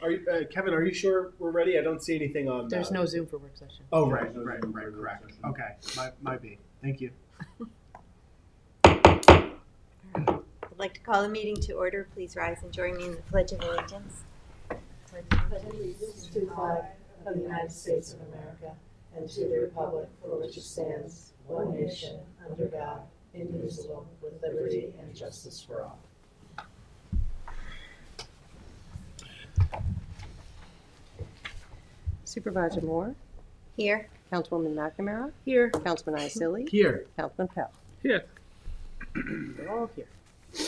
Are you, Kevin, are you sure we're ready? I don't see anything on. There's no Zoom for work session. Oh, right, correct. Okay, might be. Thank you. I'd like to call the meeting to order. Please rise and join me in the Pledge of Allegiance. Pledge allegiance to the flag of the United States of America and to the republic for which it stands, one nation, under God, indivisible, with liberty and justice for all. Supervisor Moore, Here. Councilwoman McNamara, here. Councilman Iacilli, Here. Councilman Pell. Here. They're all here.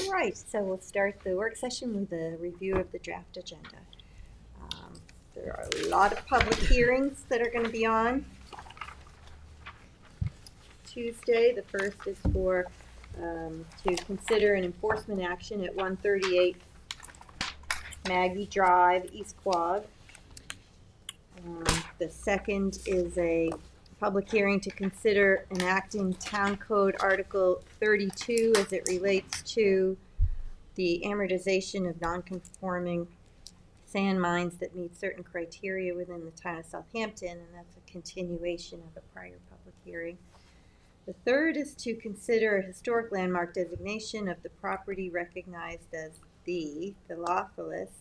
All right, so we'll start the work session with a review of the draft agenda. There are a lot of public hearings that are going to be on Tuesday. The first is for to consider an enforcement action at 138 Maggie Drive, East Quogue. The second is a public hearing to consider enacting Town Code Article 32 as it relates to the amortization of non-conforming sand mines that meet certain criteria within the town of Southampton, and that's a continuation of a prior public hearing. The third is to consider a historic landmark designation of the property recognized as the Theophilus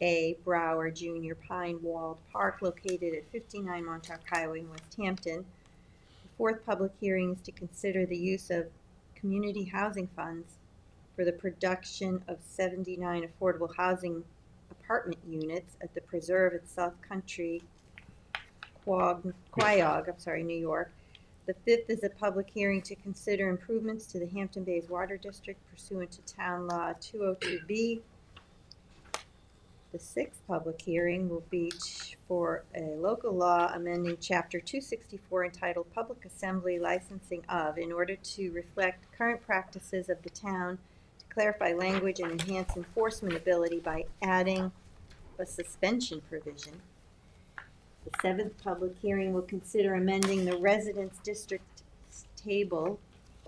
A. Brower Jr. Pine Walled Park located at 59 Montauk Highway in West Hampton. The fourth public hearing is to consider the use of community housing funds for the production of 79 affordable housing apartment units at the Preserve at South Country, Quogue, New York. The fifth is a public hearing to consider improvements to the Hampton Bays Water District pursuant to Town Law 202B. The sixth public hearing will be for a local law amending Chapter 264 entitled Public Assembly Licensing of in order to reflect current practices of the town, to clarify language and enhance enforcement ability by adding a suspension provision. The seventh public hearing will consider amending the residence district table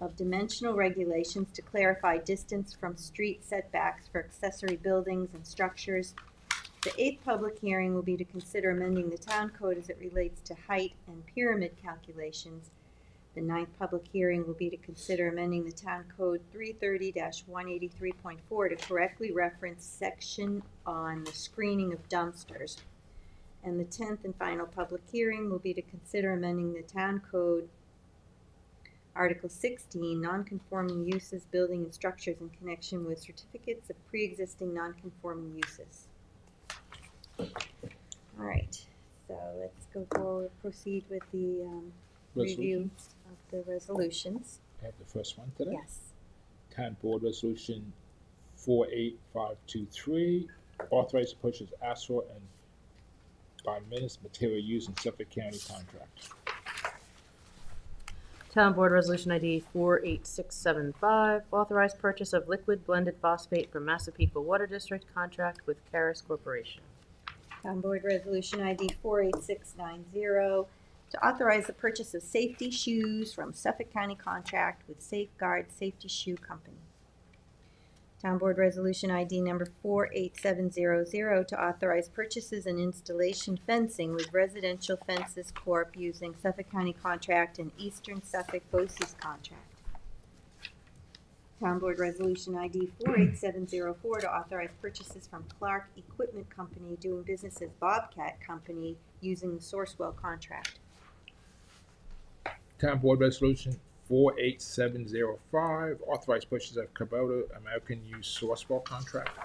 of dimensional regulations to clarify distance from street setbacks for accessory buildings and structures. The eighth public hearing will be to consider amending the town code as it relates to height and pyramid calculations. The ninth public hearing will be to consider amending the town code 330-183.4 to correctly reference section on the screening of dumpsters. And the 10th and final public hearing will be to consider amending the town code Article 16, non-conforming uses, building and structures in connection with certificates of pre-existing non-conforming uses. All right, so let's go forward, proceed with the review of the resolutions. I have the first one today. Yes. Town Board Resolution 48523, authorize the purchase of asphalt and bituminous material used in Suffolk County contract. Town Board Resolution ID 48675, authorized purchase of liquid blended phosphate from Massapequa Water District contract with Caris Corporation. Town Board Resolution ID 48690 to authorize the purchase of safety shoes from Suffolk County contract with Safeguard Safety Shoe Company. Town Board Resolution ID number 48700 to authorize purchases and installation fencing with Residential Fences Corp. Using Suffolk County contract and Eastern Suffolk BOCES contract. Town Board Resolution ID 48704 to authorize purchases from Clark Equipment Company doing business as Bobcat Company using the Sourcewell contract. Town Board Resolution 48705, authorized purchase of Kubota American Used Sourcewell contract.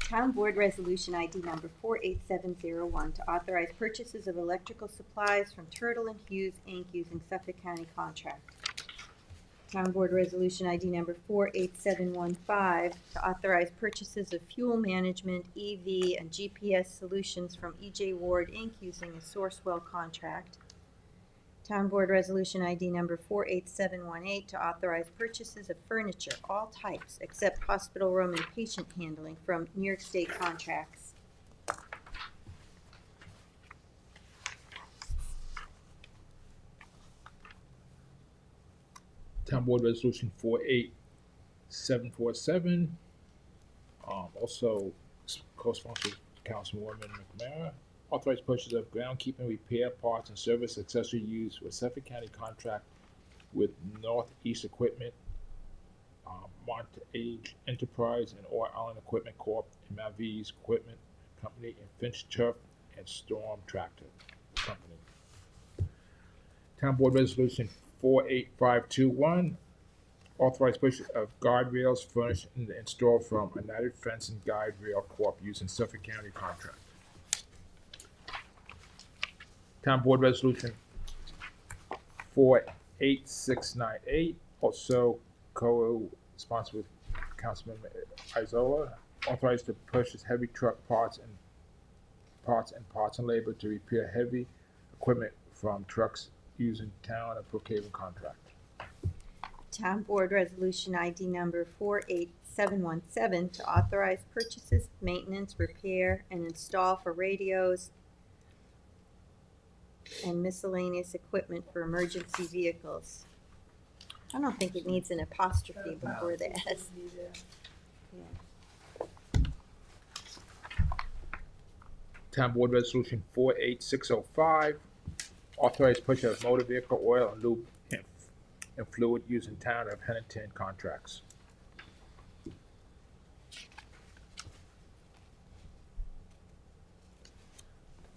Town Board Resolution ID number 48701 to authorize purchases of electrical supplies from Turtle and Hughes, Inc. using Suffolk County contract. Town Board Resolution ID number 48715 to authorize purchases of fuel management, EV, and GPS solutions from EJ Ward, Inc. using a Sourcewell contract. Town Board Resolution ID number 48718 to authorize purchases of furniture, all types, except hospital room and patient handling from New York State contracts. Town Board Resolution 48747, also co-sponsored Councilwoman McNamara. Authorized purchase of groundkeeping, repair, parts, and service accessory used with Suffolk County contract with Northeast Equipment, Montage Enterprise, and Ore Island Equipment Corp., and Malvese Equipment Company, and Finch Turf and Storm Tractor Company. Town Board Resolution 48521, authorized purchase of guardrails furnished and installed from United Fence and Guide Rail Corp. using Suffolk County contract. Town Board Resolution 48698, also co-sponsored with Councilman Isola, authorized to purchase heavy truck parts and labor to repair heavy equipment from trucks using town of Brookhaven contract. Town Board Resolution ID number 48717 to authorize purchases, maintenance, repair, and install for radios and miscellaneous equipment for emergency vehicles. I don't think it needs an apostrophe before the S. Yeah. Town Board Resolution 48605, authorized purchase of motor vehicle oil and lube and fluid using town of Hennington contracts.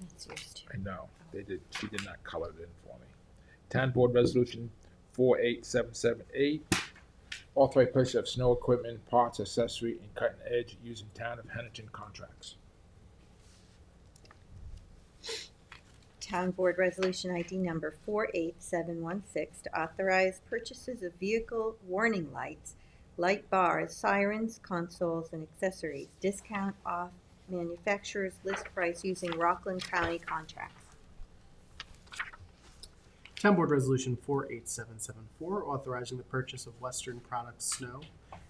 That's yours too. I know, she did not color it in for me. Town Board Resolution 48778, authorized purchase of snow equipment, parts, accessory, and cutting edge using town of Hennington contracts. Town Board Resolution ID number 48716 to authorize purchases of vehicle warning lights, light bars, sirens, consoles, and accessories. Discount off manufacturer's list price using Rockland County contracts. Town Board Resolution 48774, authorizing the purchase of Western Products snow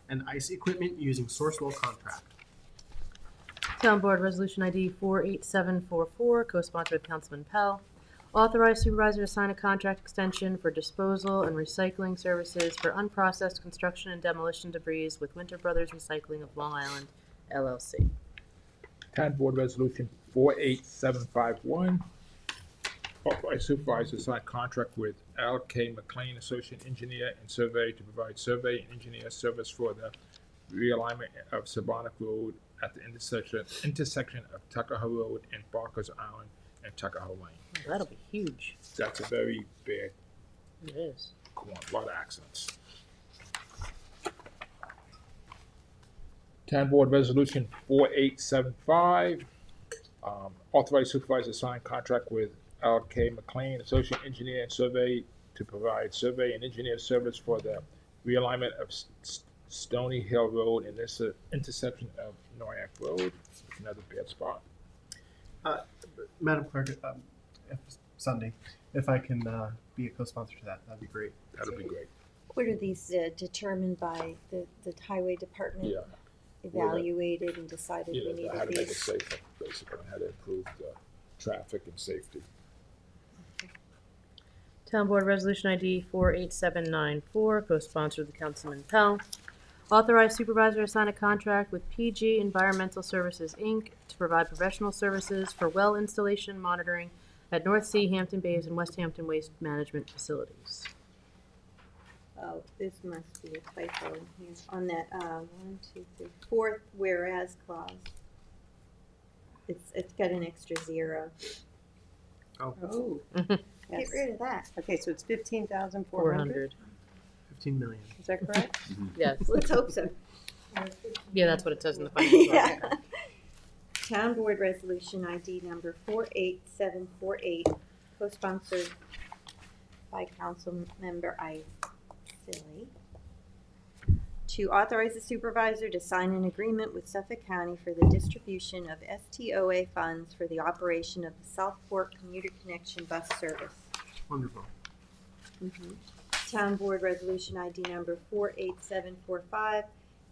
and ice equipment using Sourcewell contract. Town Board Resolution ID 48744, co-sponsored with Councilman Pell. Authorize supervisor to sign a contract extension for disposal and recycling services for unprocessed construction and demolition debris with Winter Brothers Recycling of Long Island, LLC. Town Board Resolution 48751, authorized supervisor to sign contract with L.K. McLean, Associate Engineer and Surveyor, to provide survey and engineer service for the realignment of Sabonic Road at the intersection of Tuckahoe Road and Barker's Island and Tuckahoe Lane. Oh, that'll be huge. That's a very bad It is. corner, a lot of accidents. Town Board Resolution 4875, authorized supervisor to sign contract with L.K. McLean, Associate Engineer and Survey, to provide survey and engineer service for the realignment of Stony Hill Road and this intersection of Noyak Road. Another bad spot. Madam Clerk, if I can be a co-sponsor to that, that'd be great. That'll be great. What are these determined by the highway department? Yeah. Evaluated and decided we needed How to make it these? safer, basically, how to improve the traffic and safety. Town Board Resolution ID 48794, co-sponsored with Councilman Pell. Authorize supervisor to sign a contract with PG Environmental Services, Inc. to provide professional services for well installation monitoring at North Sea, Hampton Bays, and West Hampton Waste Management Facilities. Oh, this must be a typo in here, on that, 1, 2, 3, fourth whereas clause. It's got an extra 0. Oh, Get yes. rid of that. Okay, so it's 15,400, 400. 15 million. is that correct? Yes. Let's hope so. Yeah, that's what it says in the financial. Yeah. Town Board Resolution ID number 48748, co-sponsored by Council Member Isilli, to authorize the supervisor to sign an agreement with Suffolk County for the distribution of STOA funds for the operation of the Southport Commuter Connection bus service. Wonderful. Town Board Resolution ID number 48745,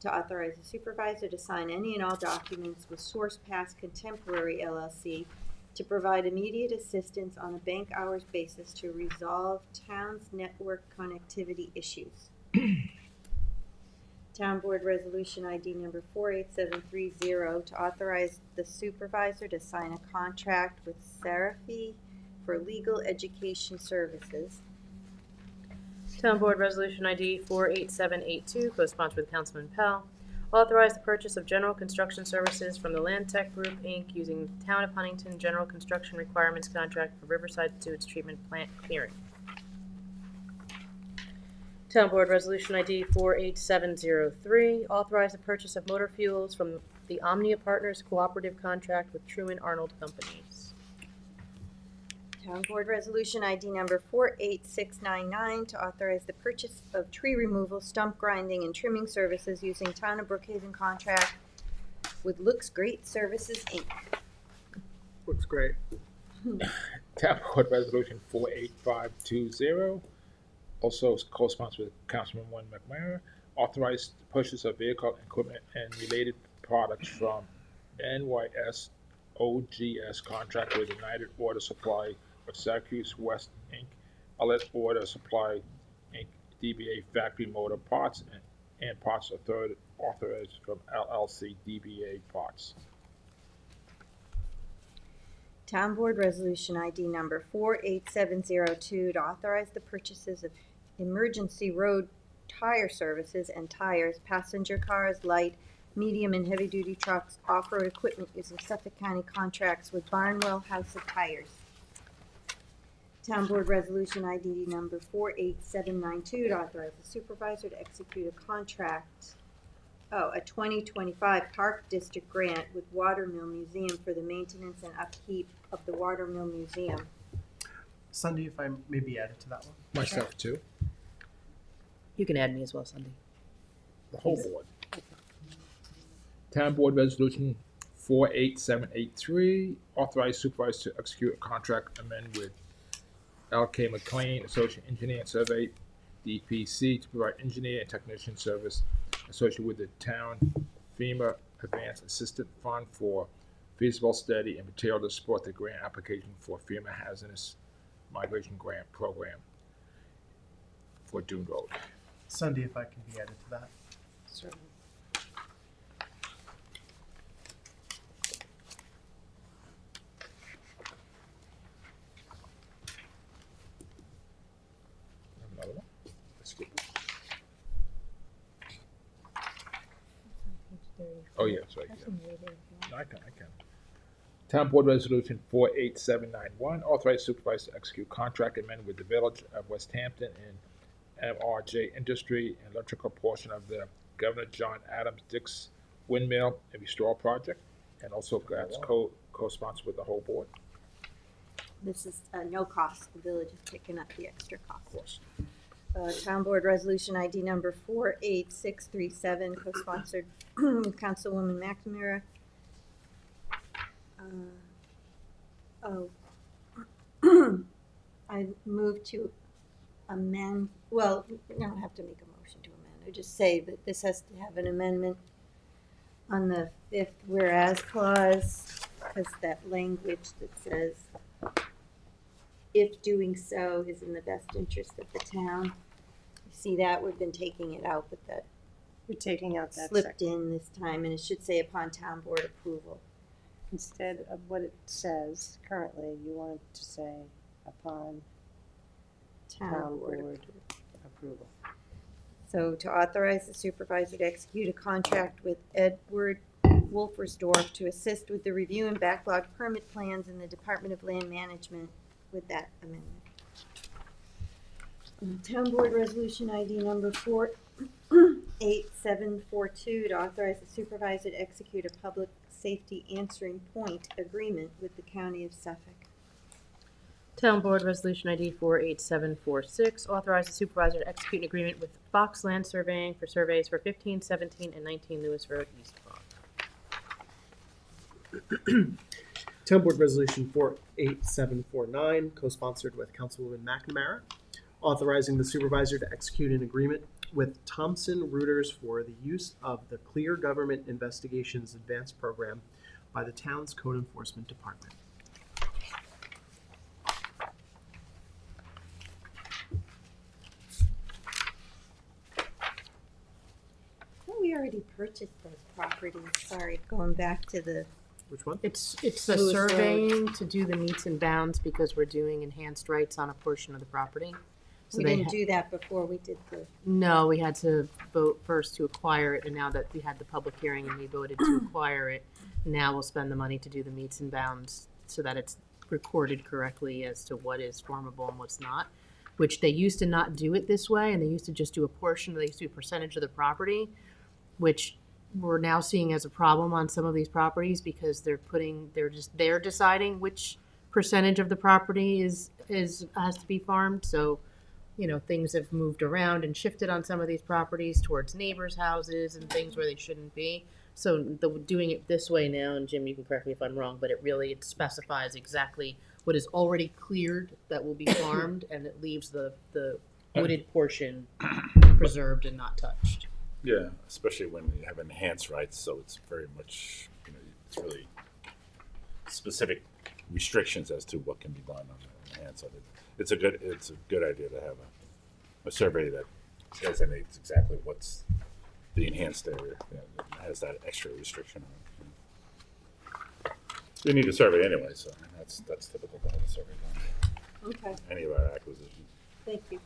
to authorize the supervisor to sign any and all documents with Source Pass Contemporary LLC to provide immediate assistance on a bank hours basis to resolve town's network connectivity issues. Town Board Resolution ID number 48730 to authorize the supervisor to sign a contract with Serafi for legal education services. Town Board Resolution ID 48782, co-sponsored with Councilman Pell. Authorize the purchase of general construction services from the Land Tech Group, Inc., using the Town of Huntington General Construction Requirements Contract for Riverside Sewage Treatment Plant clearing. Town Board Resolution ID 48703, authorize the purchase of motor fuels from the Omnia Partners Cooperative Contract with Truman Arnold Companies. Town Board Resolution ID number 48699 to authorize the purchase of tree removal, stump grinding, and trimming services using Town of Brookhaven contract with Looks Great Services, Inc. Looks great. Town Board Resolution 48520, also co-sponsored with Councilman McMahon, authorize the purchase of vehicle, equipment, and related products from NYS OGS contract with United Water Supply of Syracuse West, Inc., Elliott Water Supply, Inc., DBA Factory Motor Parts, and Parts authorized from LLC DBA Parts. Town Board Resolution ID number 48702 to authorize the purchases of emergency road tire services and tires, passenger cars, light, medium, and heavy-duty trucks, off-road equipment using Suffolk County contracts with Barnwell House of Tires. Town Board Resolution ID number 48792 to authorize the supervisor to execute a contract, a 2025 Park District grant with Watermill Museum for the maintenance and upkeep of the Watermill Museum. Sunday, if I may be added to that one. Myself too. You can add me as well, Sunday. The whole board. Town Board Resolution 48783, authorize supervisor to execute a contract amend with L.K. McLean, Associate Engineer and Survey, DPC, to provide engineer and technician service associated with the town FEMA Advanced Assistance Fund for feasible study and material to support the grant application for FEMA Hazardous Migration Grant Program for Dune Road. Sunday, if I can be added to that. Certainly. Another one? Let's skip it. Oh, yeah, sorry. Yeah. No, I can. Town Board Resolution 48791, authorize supervisor to execute contract amendment with the Village of West Hampton and MRJ Industry and electrical portion of the Governor John Adams Dix Windmill and Restore Project, and also that's co-sponsored with the whole board, This is no cost. The village is picking up the extra of cost. course. Town Board Resolution ID number 48637, co-sponsored with Councilwoman McNamara. I move to amend, well, we don't have to make a motion to amend. I just say that this has to have an amendment on the fifth whereas clause, because that language that says, if doing so is in the best interest of the town. You see that, we've been taking it out, but that You're taking out that slipped section. in this time, and it should say upon town board approval. Instead of what it says currently, you want it to say upon town board approval. So to authorize the supervisor to execute a contract with Edward Wolfersdorf to assist with the review and backlog permit plans in the Department of Land Management with that amendment. Town Board Resolution ID number 48742 to authorize the supervisor to execute a public safety answering point agreement with the County of Suffolk. Town Board Resolution ID 48746, authorize the supervisor to execute an agreement with Fox Land Surveying for surveys for 15, 17, and 19 Lewis Road, East Quogue. Town Board Resolution 48749, co-sponsored with Councilwoman McNamara, authorizing the supervisor to execute an agreement with Thomson Reuters for the use of the Clear Government Investigations Advanced Program by the town's Code Enforcement Department. purchase those properties? Sorry, going back to the, Which one? It's the Lewis Road. surveying to do the meets and bounds because we're doing enhanced rights on a portion of the property. So we they didn't do that before we did the, No, we had to vote first to acquire it, and now that we had the public hearing and we voted to acquire it, now we'll spend the money to do the meets and bounds so that it's recorded correctly as to what is formable and what's not, which they used to not do it this way, and they used to just do a portion, they used to do a percentage of the property, which we're now seeing as a problem on some of these properties because they're deciding which percentage of the property is has to be farmed, so things have moved around and shifted on some of these properties towards neighbors' houses and things where they shouldn't be. So doing it this way now, and Jim, you can correct me if I'm wrong, but it specifies exactly what is already cleared that will be farmed, and it leaves the wooded portion preserved and not touched. Yeah, especially when you have enhanced rights, so it's very much, it's really specific restrictions as to what can be done on the enhanced. So it's a good idea to have a survey that designates exactly what's the enhanced area that has that extra restriction on it. We need a survey anyway, so that's typical to have a survey done. okay, Any of our acquisitions. thank you.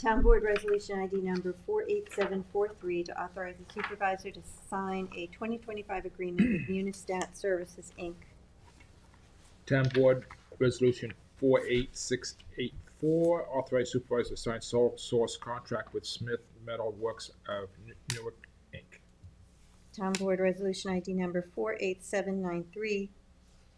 Town Board Resolution ID number 48743 to authorize the supervisor to sign a 2025 agreement with Munistat Services, Inc. Town Board Resolution 48684, authorize supervisor to sign sole source contract with Smith Metal Works of Newark, Inc. Town Board Resolution ID number 48793,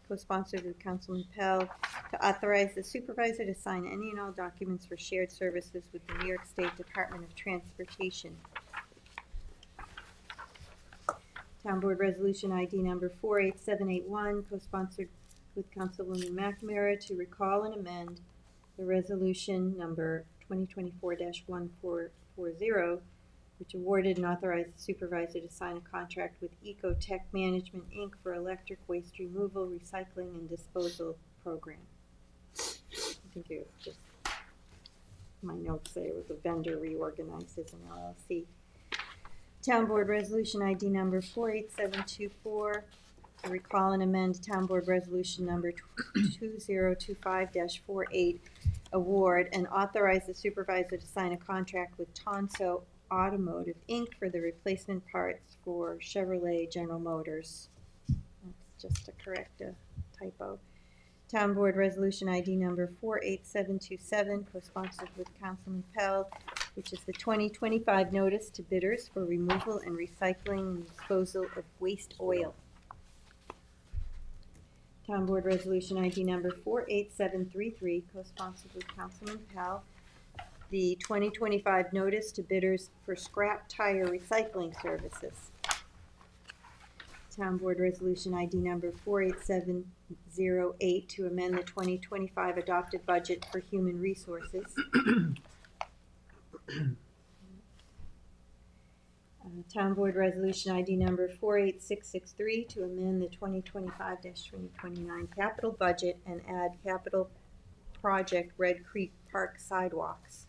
co-sponsored with Councilman Pell, to authorize the supervisor to sign any and all documents for shared services with the New York State Department of Transportation. Town Board Resolution ID number 48781, co-sponsored with Councilwoman McNamara, to recall and amend the resolution number 2024-1440, which awarded and authorized the supervisor to sign a contract with Ecotech Management, Inc. for electric waste removal, recycling, and disposal program. I think it was just, my notes say it was a vendor reorganized as an LLC. Town Board Resolution ID number 48724, to recall and amend Town Board Resolution number 2025-48, award and authorize the supervisor to sign a contract with Tonso Automotive, Inc. for the replacement parts for Chevrolet General Motors. That's just to correct a typo. Town Board Resolution ID number 48727, co-sponsored with Councilman Pell, which is the 2025 notice to bidders for removal and recycling and disposal of waste oil. Town Board Resolution ID number 48733, co-sponsored with Councilman Pell, the 2025 notice to bidders for scrap tire recycling services. Town Board Resolution ID number 48708, to amend the 2025 adopted budget for human resources. Town Board Resolution ID number 48663, to amend the 2025-2029 capital budget and add capital project Red Creek Park sidewalks.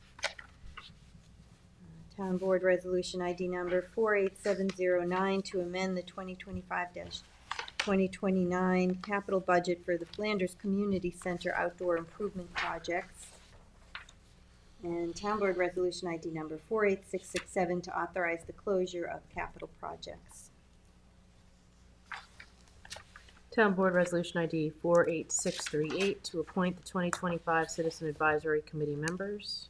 Town Board Resolution ID number 48709, to amend the 2025-2029 capital budget for the Flanders Community Center outdoor improvement projects. And Town Board Resolution ID number 48667, to authorize the closure of capital projects. Town Board Resolution ID 48638, to appoint the 2025 Citizen Advisory Committee members.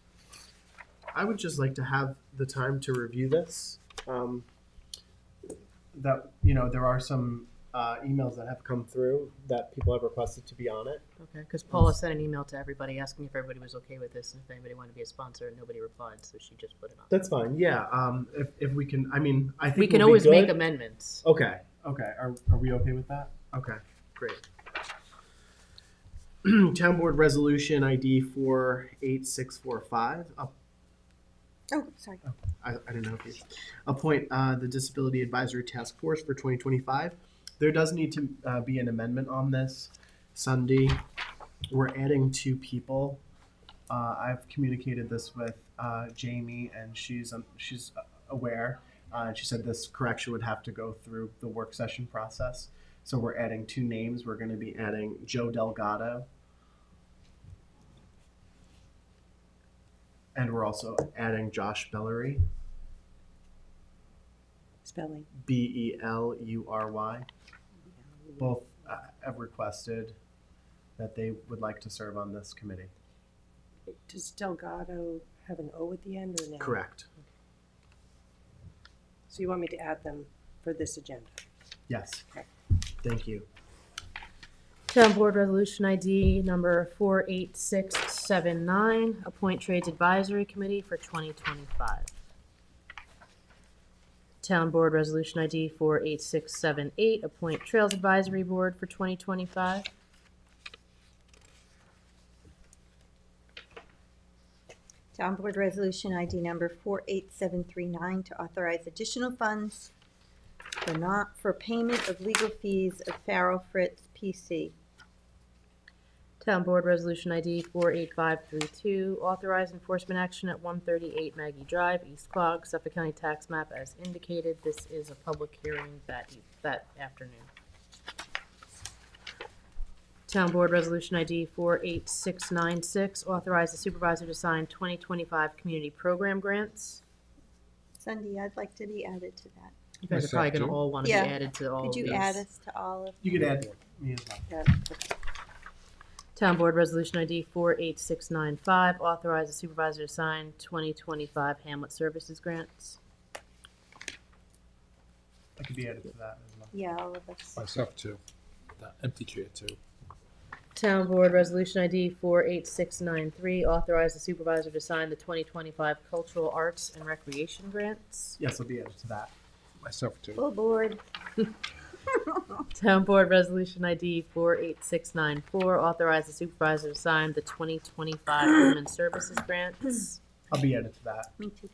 I would just like to have the time to review this. There are some emails that have come through that people have requested to be on it. Okay, because Paula sent an email to everybody asking if everybody was okay with this and if anybody wanted to be a sponsor, and nobody replied, so she just put it on. That's fine. Yeah. If we can, I think We can we'll be always make good. amendments. Okay. Are we okay with that? Okay. Great. Town Board Resolution ID 48645. Oh, sorry. I don't know if you appoint the Disability Advisory Task Force for 2025. There does need to be an amendment on this. Sunday, we're adding 2 people. I've communicated this with Jamie, and she's aware. And she said this correction would have to go through the work session process. So we're adding 2 names. We're going to be adding Joe Delgado. And we're also adding Josh Bellery, Spelling. Belury. Both have requested that they would like to serve on this committee. Does Delgado have an O at the end or no? Correct. So you want me to add them for this agenda? Yes. Okay. Thank you. Town Board Resolution ID number 48679, appoint Trades Advisory Committee for 2025. Town Board Resolution ID 48678, appoint Trails Advisory Board for 2025. Town Board Resolution ID number 48739 to authorize additional funds for payment of legal fees of Farrell Fritz PC. Town Board Resolution ID 48532, authorize enforcement action at 138 Maggie Drive, East Quogue, Suffolk County Tax Map as indicated. This is a public hearing that afternoon. Town Board Resolution ID 48696, authorize the supervisor to sign 2025 community program grants. Cindy, I'd like to be added to that. You guys are Myself, probably going to too. all want to Yeah. be added to all Could of you these. add us to all of You could add me as well. them? Town Board Resolution ID 48695, authorize the supervisor to sign 2025 Hamlet Services grants. I could be added to that as well. Yeah, all of us. Myself too. The empty chair too. Town Board Resolution ID 48693, authorize the supervisor to sign the 2025 Cultural Arts and Recreation grants. Yes, I'll be added to that. Myself too. Full board. Town Board Resolution ID 48694, authorize the supervisor to sign the 2025 Women's Services grants. I'll be added to that. Me too.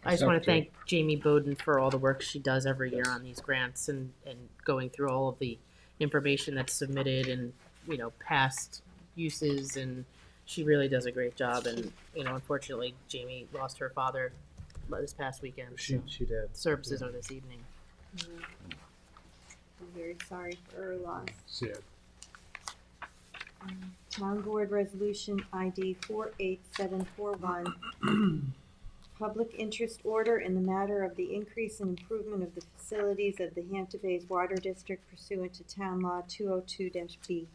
I just Myself want to too. thank Jamie Bowden for all the work she does every year on these grants and going through all of the information that's submitted and, you know, past uses, and she really does a great job. And, you know, unfortunately, Jamie lost her father this past weekend. So She did. services are this evening. I'm very sorry for her loss. Sad. Town Board Resolution ID 48741. Public interest order in the matter of the increase and improvement of the facilities of the Hampton Bays Water District pursuant to Town Law 202-B.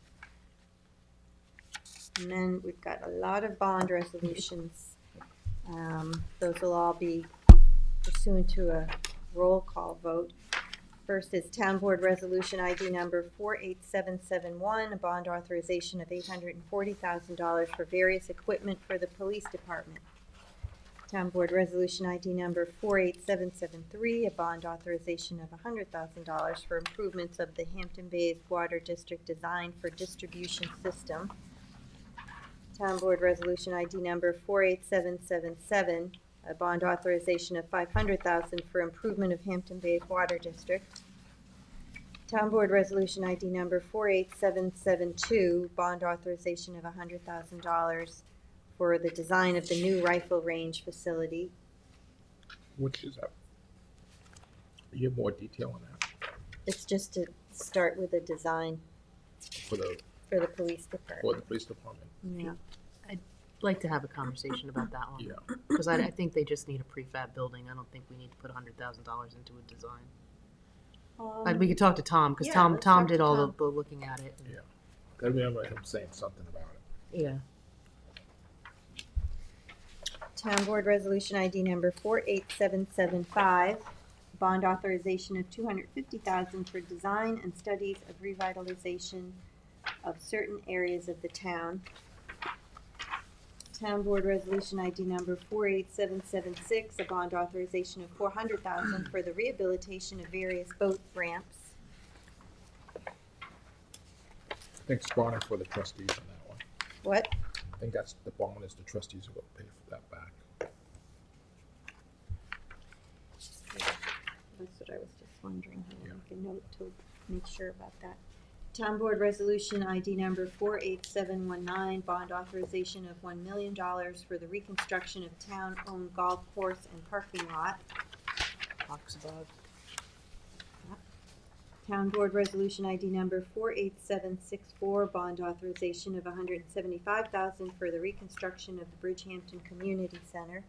And then we've got a lot of bond resolutions. Those will all be pursuant to a roll call vote. First is Town Board Resolution ID number 48771, a bond authorization of $840,000 for various equipment for the police department. Town Board Resolution ID number 48773, a bond authorization of $100,000 for improvements of the Hampton Bays Water District design for distribution system. Town Board Resolution ID number 48777, a bond authorization of $500,000 for improvement of Hampton Bays Water District. Town Board Resolution ID number 48772, bond authorization of $100,000 for the design of the new rifle range facility. Which is up. You have more detail on that It's just to start with a design for the police department. police department. Yeah. I'd like to have a conversation about that one. Yeah. Because I think they just need a prefab building. I don't think we need to put $100,000 into a design. We could talk to Tom, because yeah, Tom let's talk did to all Tom. the looking at it. Yeah. I remember him saying something about it. Yeah. Town Board Resolution ID number 48775, bond authorization of $250,000 for design and studies of revitalization of certain areas of the town. Town Board Resolution ID number 48776, a bond authorization of $400,000 for the rehabilitation of various boat ramps. I think it's bonding for the trustees on that one. What? I think that's the bond is the trustees who will pay for that back. That's what I was just wondering. I'll Yeah. make a note to make sure about that. Town Board Resolution ID number 48719, bond authorization of $1 million for the reconstruction of town-owned golf course and parking lot. talks about. Town Board Resolution ID number 48764, bond authorization of $175,000 for the reconstruction of the Bridgehampton Community Center.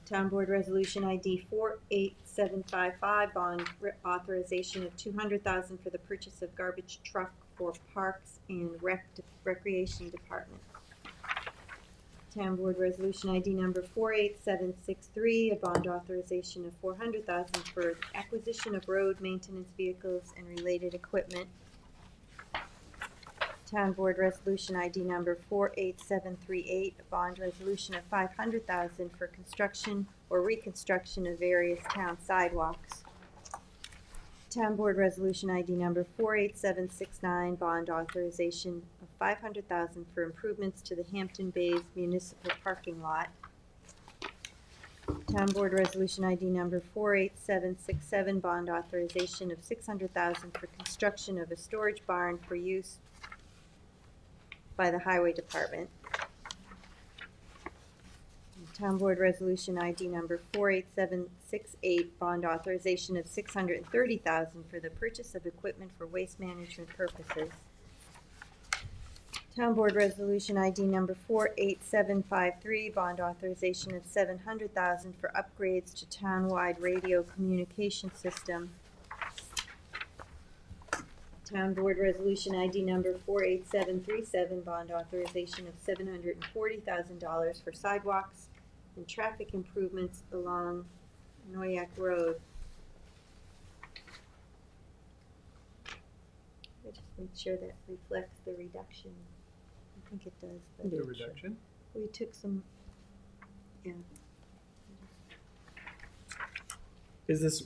Town Board Resolution ID 48755, bond authorization of $200,000 for the purchase of garbage truck for Parks and Recreation Department. Town Board Resolution ID number 48763, a bond authorization of $400,000 for acquisition of road maintenance vehicles and related equipment. Town Board Resolution ID number 48738, a bond resolution of $500,000 for construction or reconstruction of various town sidewalks. Town Board Resolution ID number 48769, bond authorization of $500,000 for improvements to the Hampton Bays Municipal Parking Lot. Town Board Resolution ID number 48767, bond authorization of $600,000 for construction of a storage barn for use by the Highway Department. Town Board Resolution ID number 48768, bond authorization of $630,000 for the purchase of equipment for waste management purposes. Town Board Resolution ID number 48753, bond authorization of $700,000 for upgrades to townwide radio communication system. Town Board Resolution ID number 48737, bond authorization of $740,000 for sidewalks and traffic improvements along Noyak Road. I just make sure that reflects the reduction. I think it does, but The reduction? we took some, yeah. Does this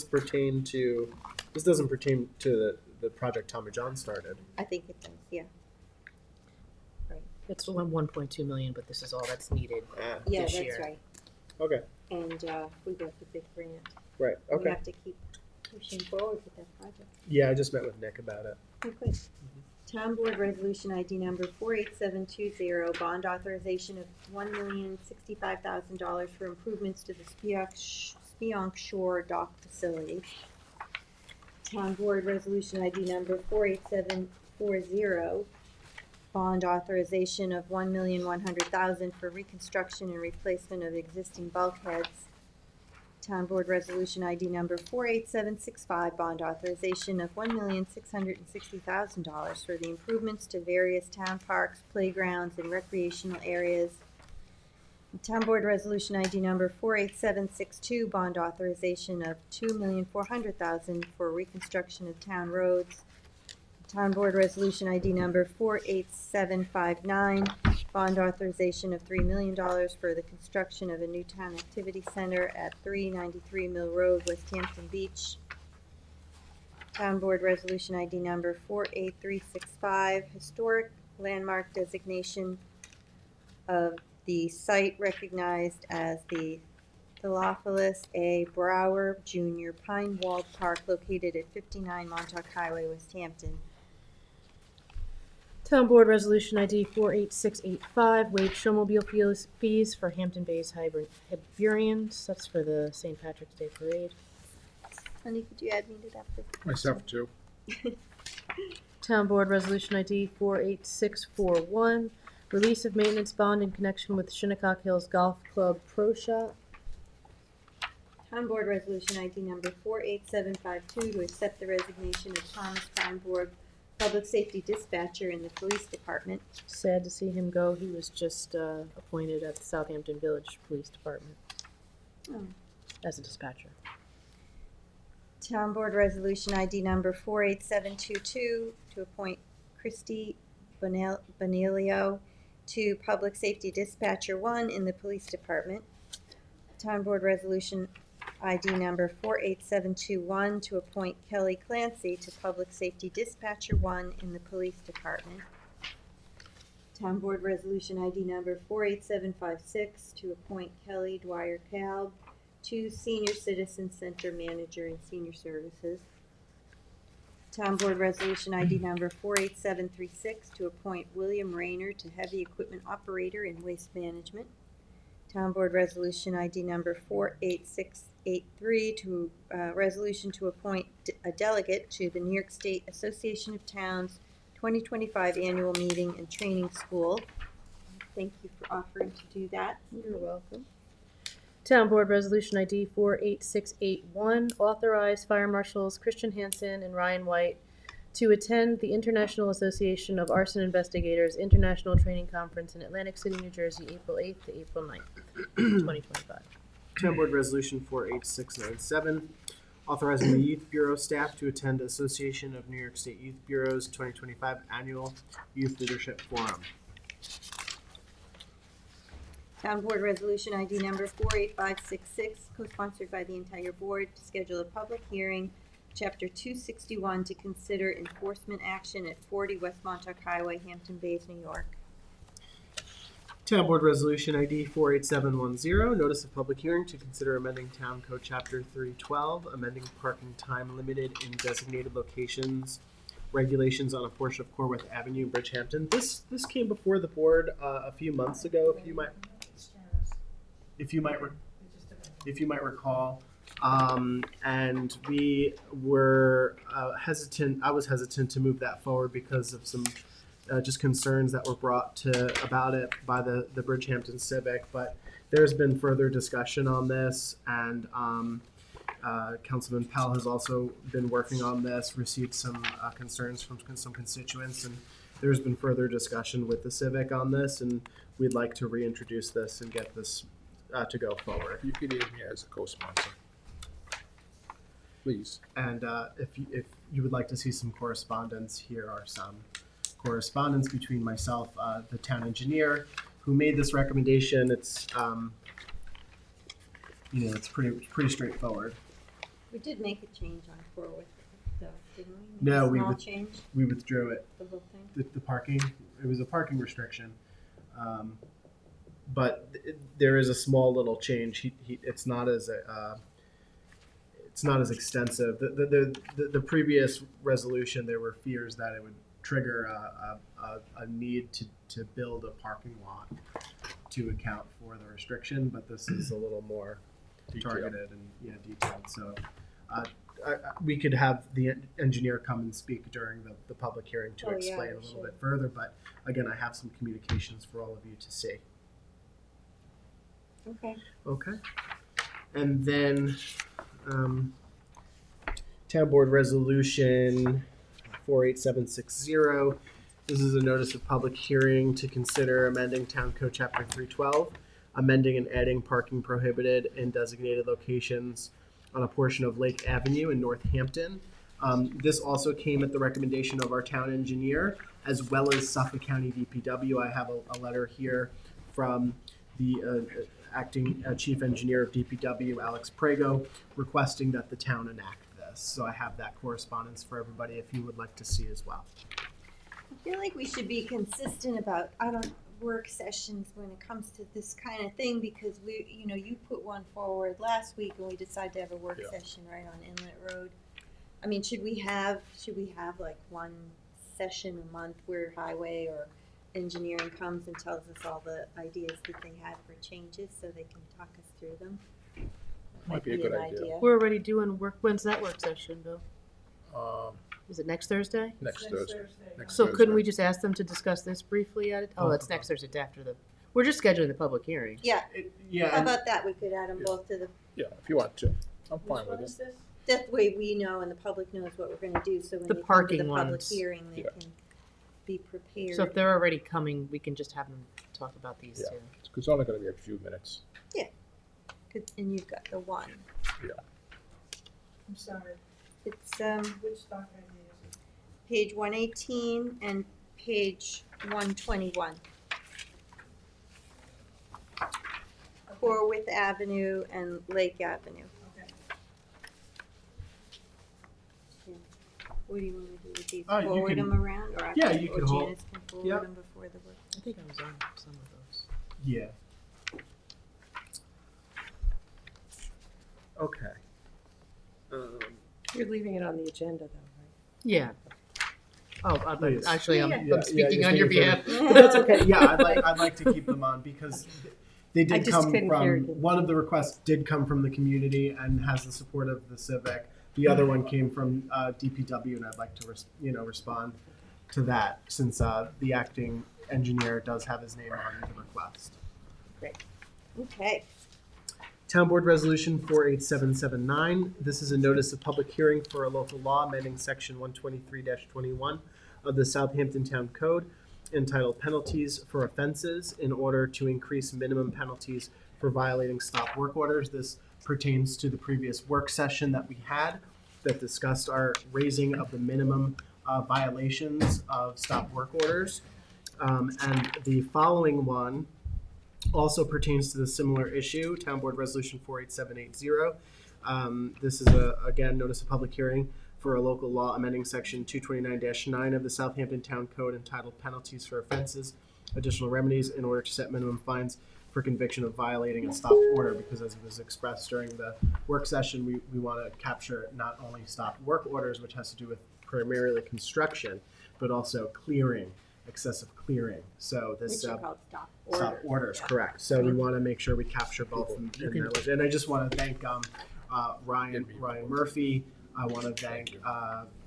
pertain to, this doesn't pertain to the project Tommy John started? I think it does, yeah. It's 1.2 million, but this is all that's needed. Yeah, This that's year. right. Okay, And we got the big grant. right, We okay. have to keep pushing forward with that project. Yeah, I just met with Nick about it. Oh, good. Town Board Resolution ID number 48720, bond authorization of $1,065,000 for improvements to the Spionk Shore Dock Facility. Town Board Resolution ID number 48740, bond authorization of $1,100,000 for reconstruction and replacement of existing bulkheads. Town Board Resolution ID number 48765, bond authorization of $1,660,000 for the improvements to various town parks, playgrounds, and recreational areas. And Town Board Resolution ID number 48762, bond authorization of $2,400,000 for reconstruction of town roads. Town Board Resolution ID number 48759, bond authorization of $3 million for the construction of a new town activity center at 393 Mill Road, West Hampton Beach. Town Board Resolution ID number 48365, historic landmark designation of the site recognized as the Theophilus A. Brower Jr. Pine Walled Park located at 59 Montauk Highway, West Hampton. Town Board Resolution ID 48685, waive showmobile fees for Hampton Bays Hibernians. That's for the St. Patrick's Day Parade. Honey, could you add me to that, please? Myself too. Town Board Resolution ID 48641, release of maintenance bond in connection with Shinnecock Hills Golf Club Pro Shop. Town Board Resolution ID number 48752 to accept the resignation of Thomas Feinborg, Public Safety Dispatcher in the Police Department. Sad to see him go. He was just appointed at the Southampton Village Police Department Oh. as a dispatcher. Town Board Resolution ID number 48722 to appoint Christy Bonilio to Public Safety Dispatcher 1 in the Police Department. Town Board Resolution ID number 48721 to appoint Kelly Clancy to Public Safety Dispatcher 1 in the Police Department. Town Board Resolution ID number 48756 to appoint Kelly Dwyer Calb to Senior Citizen Center Manager and Senior Services. Town Board Resolution ID number 48736 to appoint William Rayner to Heavy Equipment Operator in Waste Management. Town Board Resolution ID number 48683 to resolution to appoint a delegate to the New York State Association of Towns 2025 Annual Meeting and Training School. Thank you for offering to do that. You're welcome. Town Board Resolution ID 48681, authorize Fire Marshals Christian Hansen and Ryan White to attend the International Association of Arson Investigators International Training Conference in Atlantic City, New Jersey, April 8th to April 9th, 2025. Town Board Resolution 48697, authorizing the Youth Bureau staff to attend Association of New York State Youth Bureaus 2025 Annual Youth Leadership Forum. Town Board Resolution ID number 48566, co-sponsored by the entire board, to schedule a public hearing, Chapter 261, to consider enforcement action at 40 West Montauk Highway, Hampton Bays, New York. Town Board Resolution ID 48710, notice of public hearing to consider amending Town Code Chapter 312, amending parking time limited in designated locations, regulations on a portion of Corwith Avenue, Bridgehampton. This came before the board a few months ago, if you might recall. And we were hesitant. I was hesitant to move that forward because of some just concerns that were brought about it by the Bridgehampton Civic. But there's been further discussion on this, and Councilman Pell has also been working on this, received some concerns from some constituents, and there's been further discussion with the Civic on this, and we'd like to reintroduce this and get this to go forward. You could name me as a co-sponsor, please. And if you would like to see some correspondence, here are some correspondence between myself, the town engineer, who made this recommendation. It's it's pretty straightforward. We did make a change on Corwith, though, didn't we? No, Small change, we withdrew it. the whole thing. The parking, it was a parking restriction, but there is a small little change. It's not as extensive. The previous resolution, there were fears that it would trigger a need to build a parking lot to account for the restriction, but this is a little more targeted and detailed. So we could have the engineer come and speak during the public hearing to explain a little bit further, but again, I have some communications for all of you to see. Okay. And then Town Board Resolution 48760. This is a notice of public hearing to consider amending Town Code Chapter 312, amending and adding parking prohibited in designated locations on a portion of Lake Avenue in Northampton. This also came at the recommendation of our town engineer, as well as Suffolk County DPW. I have a letter here from the acting chief engineer of DPW, Alex Prego, requesting that the town enact this. So I have that correspondence for everybody if you would like to see as well. I feel like we should be consistent about work sessions when it comes to this kind of thing, because you put one forward last week and we decided to have a work session right on Inlet Road. I mean, should we have like one session a month where highway or engineering comes and tells us all the ideas that they have for changes so they can talk us through them? Might be a good idea. We're already doing work. When's that work session, Bill? Is it next Thursday? Next Thursday. So couldn't we just ask them to discuss this briefly at it? Oh, that's next Thursday after we're just scheduling the public hearing. Yeah. How And about that? We could add them both to the. Yeah, if you want to. I'm fine with it. That way we know and the public knows what we're going to do. So when The they come to parking the public ones. hearing, they can be prepared. So if they're already coming, we can just have them talk about these Yeah. two. It's only going to be a few minutes. And you've got the one. I'm sorry, It's which doc ID is it? page 118 and page 121. Corwith Avenue and Lake Avenue. Okay. What do you want to do with these? You Forward can- them around, or Yeah, you can hold- Janice can forward Yep. them before the work. I think I was on some of those. yeah. Okay. You're leaving it on the agenda though, right? Yeah. Oh, Please. actually, I'm, Yeah. I'm speaking you're on your speaking behalf. for me. But that's okay. Yeah, I'd like to keep them on because they I did just come couldn't from, hear you. one of the requests did come from the community and has the support of the civic. The other one came from DPW, and I'd like to respond to that since the acting engineer does have his name on the request. Okay. Town Board Resolution 48779. This is a notice of public hearing for a local law amending Section 123-21 of the Southampton Town Code entitled Penalties for Offenses in order to increase minimum penalties for violating stop work orders. This pertains to the previous work session that we had that discussed our raising of the minimum violations of stop work orders. And the following one also pertains to the similar issue, Town Board Resolution 48780. This is again, notice of public hearing for a local law amending Section 229-9 of the Southampton Town Code entitled Penalties for Offenses, Additional Remedies in order to set minimum fines for conviction of violating a stop order, because as it was expressed during the work session, we want to capture not only stop work orders, which has to do with primarily construction, but also clearing, excessive clearing. So this Which are called stop stop orders. orders, Yeah. correct. So we want to make sure we capture both. You In can- that. And I just want to thank Ryan Murphy. I want to thank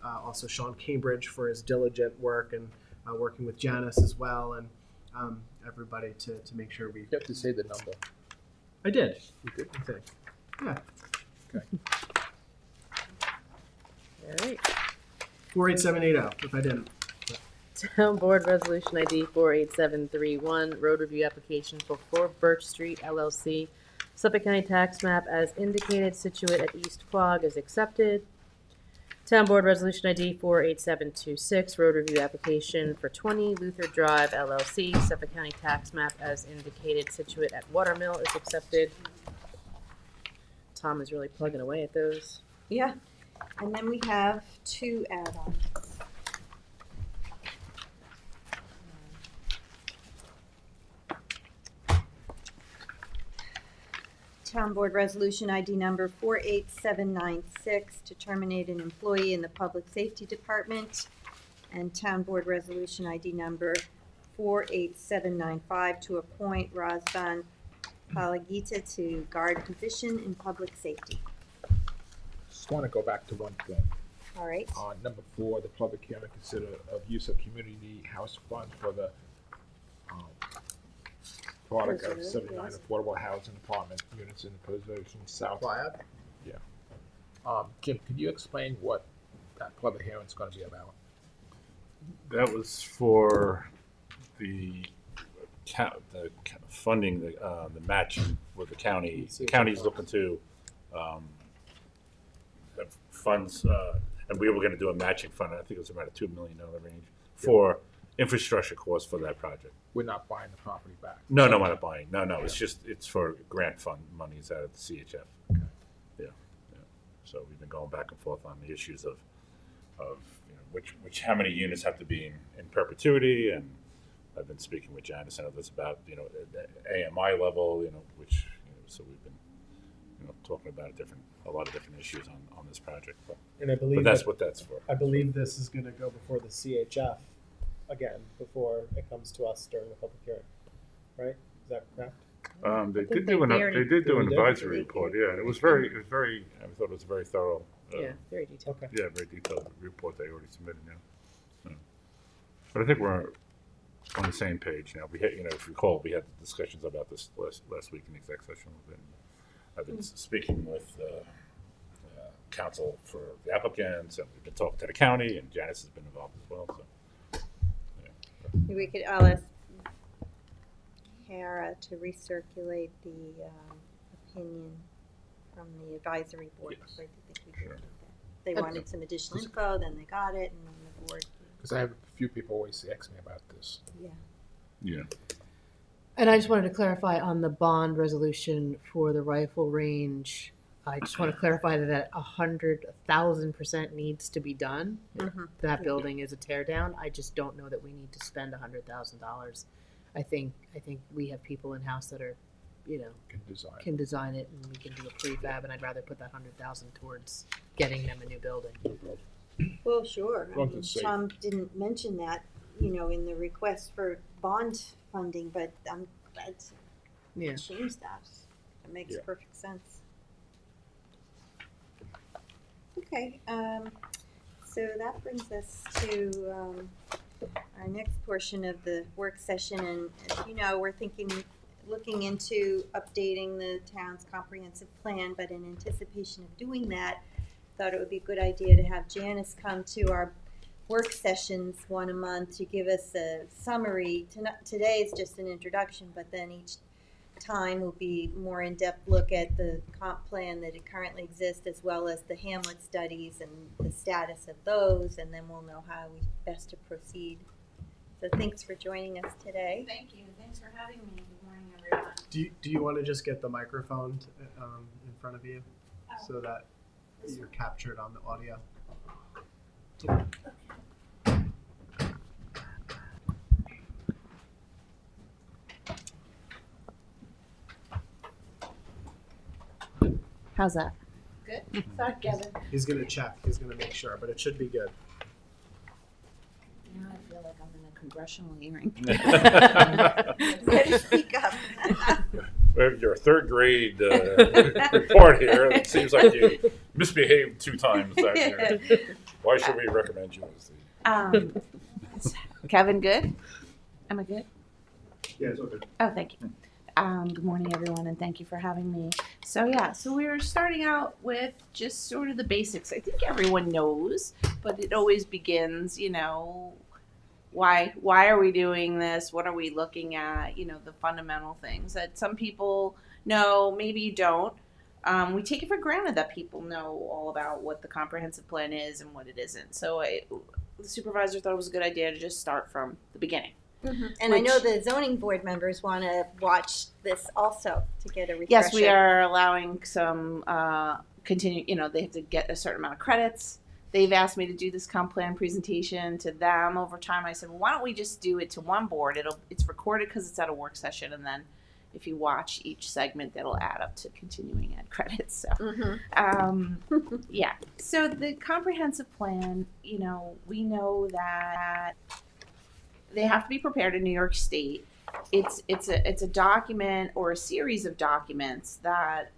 also Sean Cambridge for his diligent work and working with Janice as well, and everybody to make sure we. You have to say the number. I did. You did? I think. Yeah. Okay. All right. 48780. If I didn't. Town Board Resolution ID 48731, road review application for 4 Birch Street LLC. Suffolk County Tax Map as indicated, situate at East Quogue is accepted. Town Board Resolution ID 48726, road review application for 20 Luther Drive LLC. Suffolk County Tax Map as indicated, situate at Watermill is accepted. Tom is really plugging away at those. Yeah. And then we have 2 add-ons. Town Board Resolution ID number 48796 to terminate an employee in the Public Safety Department, and Town Board Resolution ID number 48795 to appoint Razvan Palagita to guard position in Public Safety. Just want to go back to one thing. All right. On number 4, the public hearing consider of use of community house funds for the product of Preserve, 79 yes. affordable housing apartment units in the Preservation South. Quiet. Jim, can you explain what that public hearing is going to be about? That was for the funding, the match with the county. The county's looking to have funds, and we were going to do a matching fund. I think it was about a $2 million range for infrastructure costs for that project. We're not buying the property back. No, we're not buying. No, it's for grant fund monies out of the CHF. Okay. Yeah. So we've been going back and forth on the issues of which how many units have to be in perpetuity, and I've been speaking with Janice and others about the AMI level, which so we've been talking about a lot of different issues on this project. And I believe But that's what that's for. I believe this is going to go before the CHF again before it comes to us during the public hearing, right? Is that correct? They think did they do an already- they did do an They did? advisory report. Yeah, it was very. I thought it was very thorough. Yeah, very detailed. Okay. Yeah, very detailed report they already submitted now. So, but I think we're on the same page now. We had, if you recall, we had discussions about this last week in the exec session. I've been speaking with counsel for the applicants, and we've been talking to the county, and Janice has been involved as well. So, yeah. I'll ask Kara to recirculate the opinion from the advisory board. Yes. I think we Sure. did that. They wanted some additional info, then they got it, and then the board. Because I have a few people always ask me about this. Yeah. Yeah. And I just wanted to clarify on the bond resolution for the rifle range. I just want to clarify that 1,000% needs to be done. Mhm. That building is a tear down. I just don't know that we need to spend $100,000. I think we have people in house that are Can design. it and we can do a prefab, and I'd rather put that 100,000 towards getting them a new building. Well, sure. As long as it's safe. Tom didn't mention that, in the request for bond funding, but I'm glad Yeah. to change that. It makes Yeah. perfect sense. Okay, so that brings us to our next portion of the work session, and as you know, we're looking into updating the town's comprehensive plan, but in anticipation of doing that, thought it would be a good idea to have Janice come to our work sessions one a month to give us a summary. Today is just an introduction, but then each time will be more in-depth look at the comp plan that it currently exists, as well as the Hamlet studies and the status of those, and then we'll know how we best to proceed. So thanks for joining us today. Thank you. Thanks for having me. Good morning, everyone. Do you want to just get the microphone in front of you so that you're captured on the audio? How's that? Good. Sorry, Kevin. He's gonna check. He's gonna make sure, but it should be good. Now I feel like I'm in a congressional hearing. Better speak up. Well, your third grade report here. It seems like you misbehaved 2 times that year. Why should we recommend you as the? Kevin, good? Am I good? Yeah, it's okay. Oh, thank you. Good morning, everyone, and thank you for having me. So we're starting out with just sort of the basics. I think everyone knows, but it always begins, why are we doing this? What are we looking at? The fundamental things that some people know, maybe you don't. We take it for granted that people know all about what the comprehensive plan is and what it isn't. So the supervisor thought it was a good idea to just start from the beginning. Mm-hmm. And I know the zoning board members want to watch this also to get a refresher. Yes, we are allowing some continue. They have to get a certain amount of credits. They've asked me to do this comp plan presentation to them over time. I said, well, why don't we just do it to one board? It's recorded because it's at a work session, and then if you watch each segment, that'll add up to continuing ed credits. So, yeah. So the comprehensive plan, we know that they have to be prepared in New York State. It's a document or a series of documents that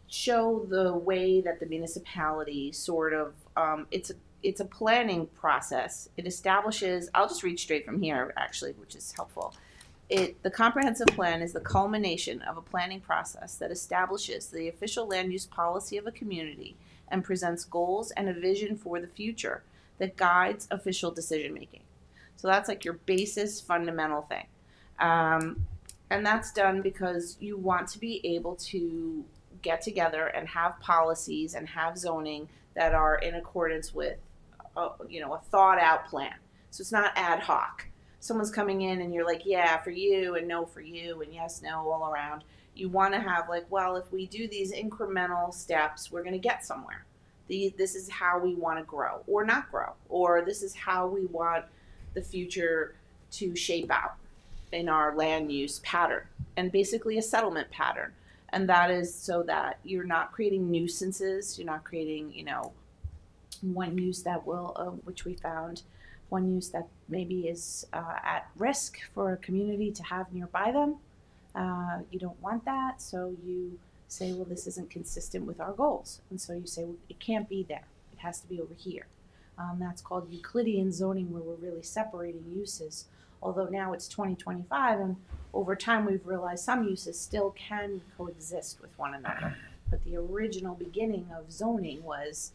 show the way that the municipality sort of it's a planning process. It establishes. I'll just read straight from here, actually, which is helpful. The comprehensive plan is the culmination of a planning process that establishes the official land use policy of a community and presents goals and a vision for the future that guides official decision making. So that's like your basis fundamental thing. And that's done because you want to be able to get together and have policies and have zoning that are in accordance with a thought out plan. So it's not ad hoc. Someone's coming in and you're like, yeah, for you and no for you and yes, no all around. You want to have well, if we do these incremental steps, we're going to get somewhere. This is how we want to grow or not grow, or this is how we want the future to shape out in our land use pattern, and basically a settlement pattern. And that is so that you're not creating nuisances. You're not creating, one use that will, which we found, one use that maybe is at risk for a community to have nearby them. You don't want that. So you say, well, this isn't consistent with our goals. And so you say, well, it can't be there. It has to be over here. That's called Euclidean zoning, where we're really separating uses. Although now it's 2025, and over time we've realized some uses still can coexist with one another. But the original beginning of zoning was,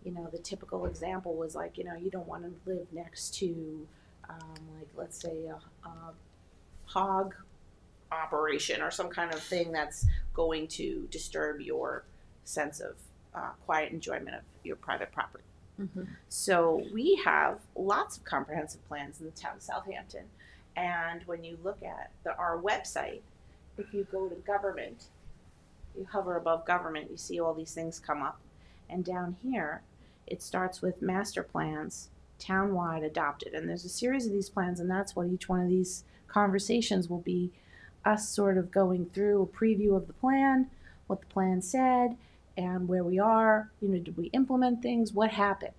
the typical example was you don't want to live next to, let's say a hog operation or some kind of thing that's going to disturb your sense of quiet enjoyment of your private property. Mm-hmm. So we have lots of comprehensive plans in the town of Southampton, and when you look at our website, if you go to government, you hover above government, you see all these things come up, and down here it starts with master plans, townwide adopted, and there's a series of these plans, and that's what each one of these conversations will be us sort of going through a preview of the plan, what the plan said, and where we are. Did we implement things? What happened?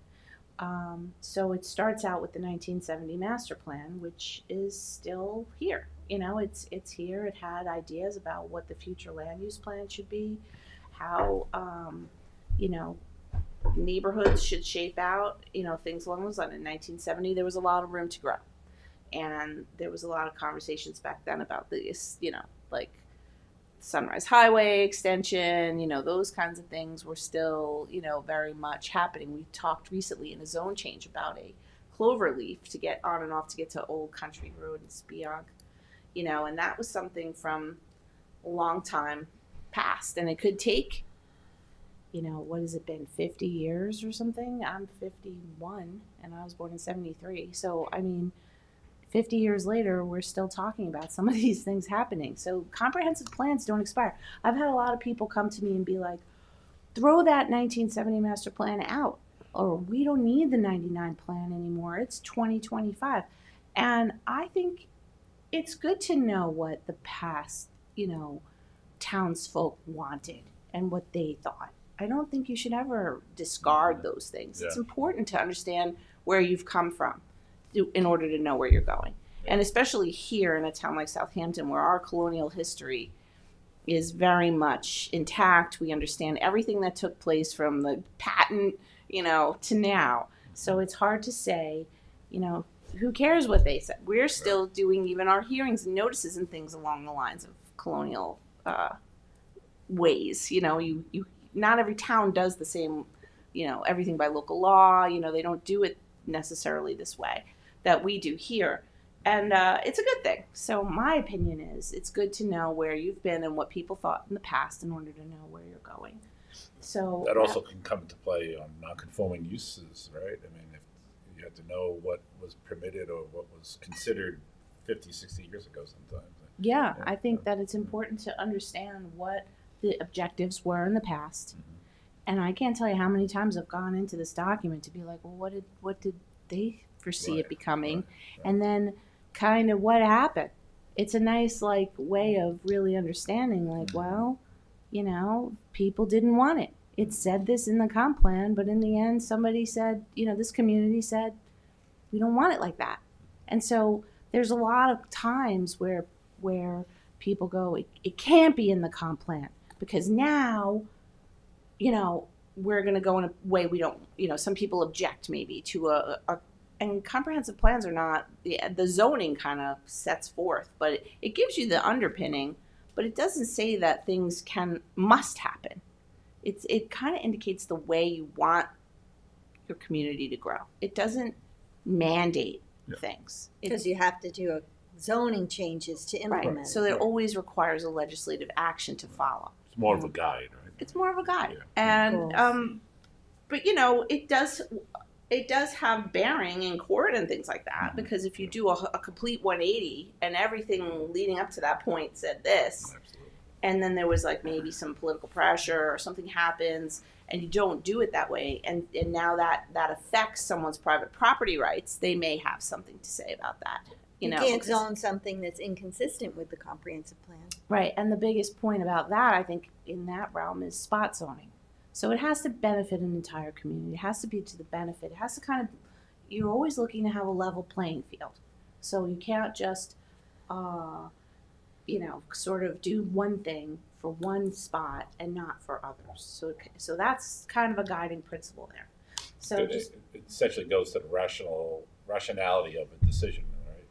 So it starts out with the 1970 master plan, which is still here. It's here. It had ideas about what the future land use plan should be, how neighborhoods should shape out, things along those lines. In 1970, there was a lot of room to grow. And there was a lot of conversations back then about this, like Sunrise Highway extension, those kinds of things were still, very much happening. We talked recently in a zone change about a clover leaf to get on and off to get to Old Country Road and Speonk, and that was something from a long time past. And it could take, what has it been, 50 years or something? I'm 51 and I was born in 73. So, 50 years later, we're still talking about some of these things happening. So comprehensive plans don't expire. I've had a lot of people come to me and be like, throw that 1970 master plan out, or we don't need the 99 plan anymore. It's 2025. And I think it's good to know what the past, townsfolk wanted and what they thought. I don't think you should ever discard those things. Yeah. It's important to understand where you've come from in order to know where you're going. And especially here in a town like Southampton, where our colonial history is very much intact. We understand everything that took place from the patent, to now. So it's hard to say, who cares what they said? We're still doing even our hearings and notices and things along the lines of colonial ways. You not every town does the same, everything by local law. They don't do it necessarily this way that we do here. And it's a good thing. So my opinion is it's good to know where you've been and what people thought in the past in order to know where you're going. So that also can come into play on non-conforming uses, right? If you have to know what was permitted or what was considered 50, 60 years ago sometimes. Yeah, I think that it's important to understand what the objectives were in the past. Mm-hmm. And I can't tell you how many times I've gone into this document to be like, well, what did they foresee it becoming? Right. And then kind of what happened. It's a nice way of really understanding well, people didn't want it. It said this in the comp plan, but in the end somebody said, this community said, we don't want it like that. And so there's a lot of times where people go, it can't be in the comp plan because now, we're going to go in a way we don't, some people object maybe to and comprehensive plans are not, the zoning kind of sets forth, but it gives you the underpinning, but it doesn't say that things must happen. It kind of indicates the way you want your community to grow. It doesn't mandate things. Because you have to do zoning changes to implement it. So it always requires a legislative action to follow. It's more of a guide, right? It's more of a guide. Yeah. And, but it does have bearing in court and things like that, because if you do a complete 180 and everything leading up to that point said this, and then there was maybe some political pressure or something happens and you don't do it that way, and now that affects someone's private property rights, they may have something to say about that. You can't zone something that's inconsistent with the comprehensive plan. Right, and the biggest point about that, I think, in that realm is spot zoning. So it has to benefit an entire community. It has to be to the benefit. It has to you're always looking to have a level playing field. So you can't just, sort of do one thing for one spot and not for others. So that's kind of a guiding principle there. So it essentially goes to the rationality of a decision.